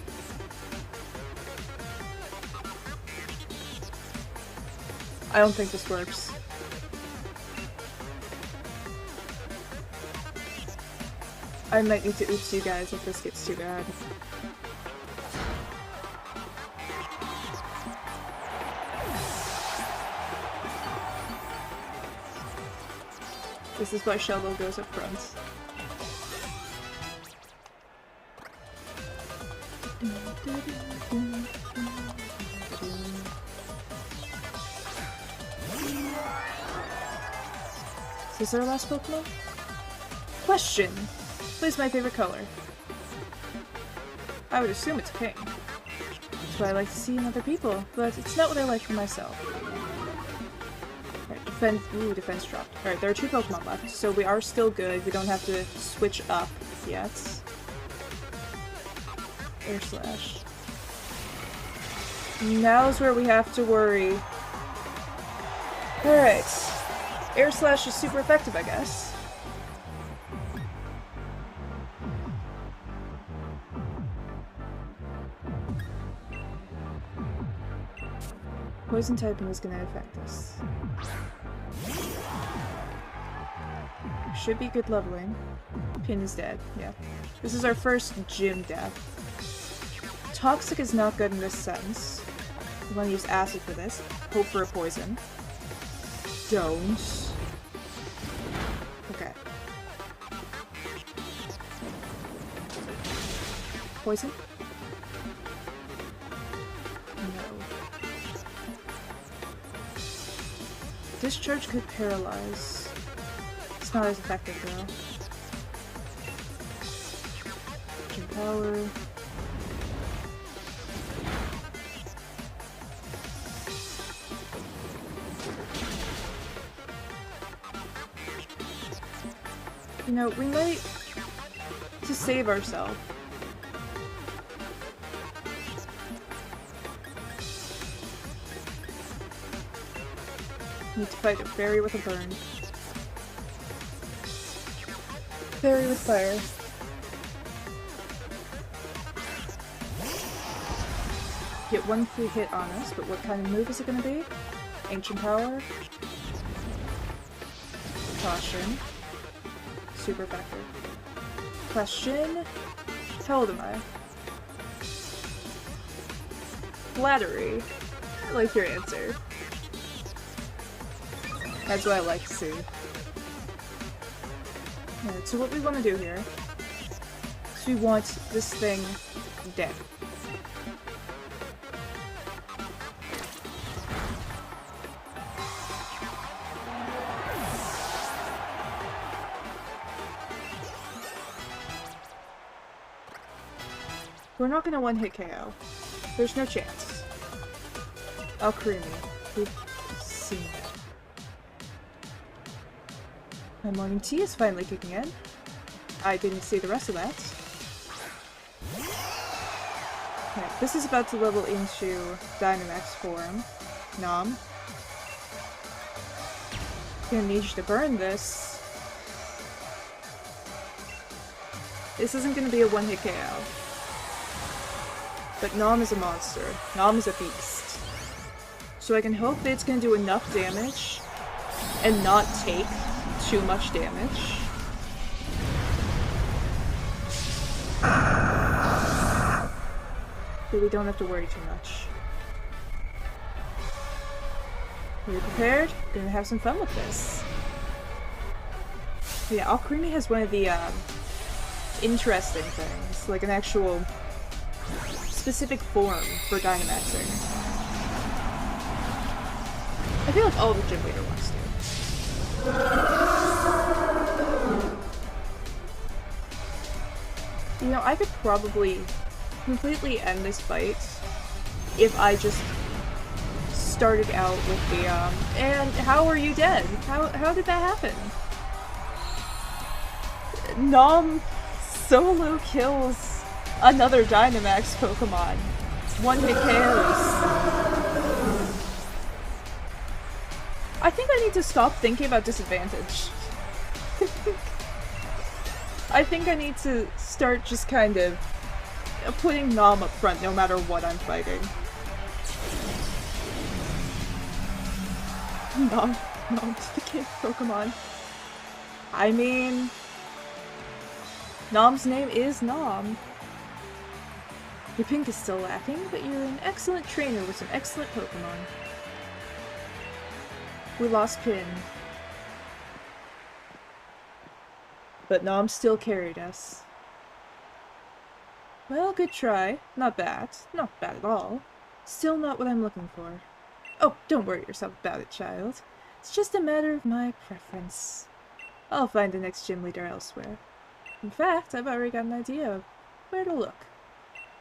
I don't think this works. I might need to oops you guys if this gets too bad. This is why Shovel goes up front. Is this our last Pokemon? Question! What is my favorite color? I would assume it's pink. That's what I like to see in other people, but it's not what I like for myself. Alright, defense. Ooh, defense dropped. Alright, there are 2 Pokemon left, so we are still good. We don't have to switch up yet. Air Slash. Now's where we have to worry. Alright. Air Slash is super effective, I guess. Poison typing is gonna affect us. Should be good leveling. Pin is dead, yeah. This is our first gym death. Toxic is not good in this sense. We want to use acid for this. Hope for a poison. Don't. Okay. Poison? No. Discharge could paralyze. It's not as effective though. Gym power. You know, we might, to save ourselves, need to fight a fairy with a burn. Fairy with fire. Get 1 free hit on us, but what kind of move is it going to be? Ancient power. Caution. Super effective. Question? How old am I? Flattery. I like your answer. That's what I like to see. Alright, so what we want to do here is we want this thing dead. We're not gonna one-hit KO. There's no chance. Alcremie. We've seen it. My morning tea is finally kicking in. I didn't see the rest of that. Okay, this is about to level into Dynamax form. Nom. Gonna need you to burn this. This isn't gonna be a one-hit KO. But Nom is a monster. Nom is a beast. So I can hope that it's gonna do enough damage and not take too much damage. But we don't have to worry too much. Are you prepared? We're gonna have some fun with this. Yeah, Alcremie has one of the interesting things, like an actual specific form for Dynamaxing. I feel like all the gym leader wants to. You know, I could probably completely end this fight if I just started out with the, and how are you dead? How did that happen? Nom solo kills another Dynamax Pokemon. One-hit KOs. I think I need to stop thinking about disadvantage. I think I need to start just kind of putting Nom up front no matter what I'm fighting. Nom became Pokemon. I mean, Nom's name is Nom. Your pink is still lacking, but you're an excellent trainer with some excellent Pokemon. We lost Pin. But Nom still carried us. Well, good try. Not bad. Not bad at all. Still not what I'm looking for. Oh, don't worry yourself about it, child. It's just a matter of my preference. I'll find the next gym leader elsewhere. In fact, I've already got an idea of where to look.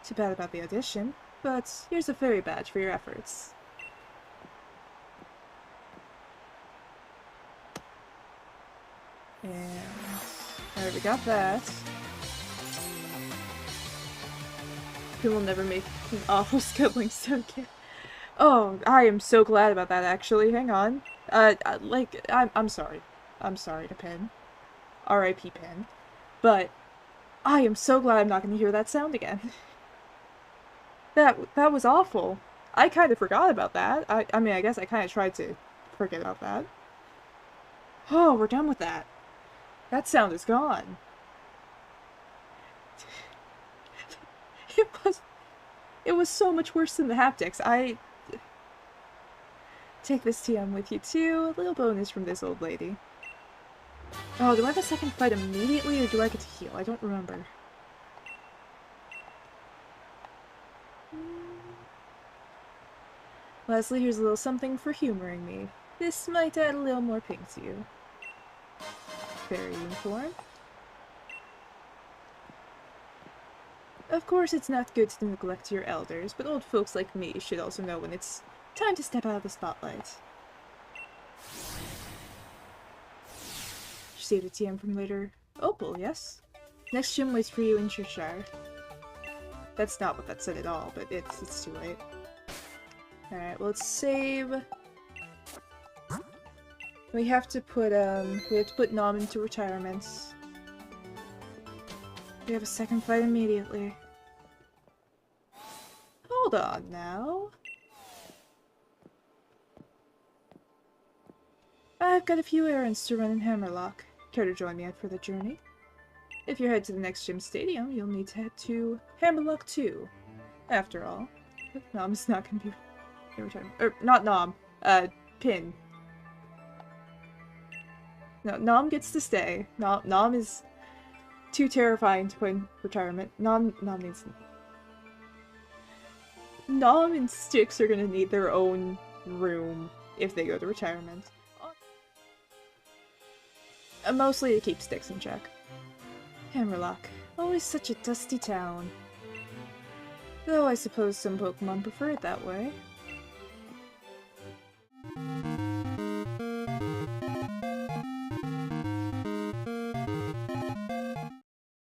Too bad about the audition, but here's a fairy badge for your efforts. And I already got that. He will never make an awful sibling so again. Oh, I am so glad about that, actually. Hang on. I'm sorry. I'm sorry to Pin. R.I.P. Pin. But I am so glad I'm not going to hear that sound again. That was awful. I kind of forgot about that. I mean, I guess I kind of tried to forget about that. Oh, we're done with that. That sound is gone. It was so much worse than the haptics. Take this TM with you too. A little bonus from this old lady. Oh, do I have a second fight immediately or do I get to heal? I don't remember. Leslie, here's a little something for humoring me. This might add a little more pink to you. Fairy uniform. Of course, it's not good to neglect your elders, but old folks like me should also know when it's time to step out of the spotlight. You saved a TM from later. Opal, yes? Next gym waits for you in Cheshire. That's not what that said at all, but it's too late. Alright, well, let's save. We have to put Nom into retirement. We have a second fight immediately. Hold on now. I've got a few errands to run in Hammerlock. Care to join me for the journey? If you head to the next gym stadium, you'll need to head to Hammerlock 2. After all, Nom is not going to be retirement. Not Nom. Pin. No, Nom gets to stay. Nom is too terrifying to put in retirement. Nom needs... Nom and Styx are gonna need their own room if they go to retirement. Mostly to keep Styx in check. Hammerlock. Always such a dusty town. Though I suppose some Pokemon prefer it that way.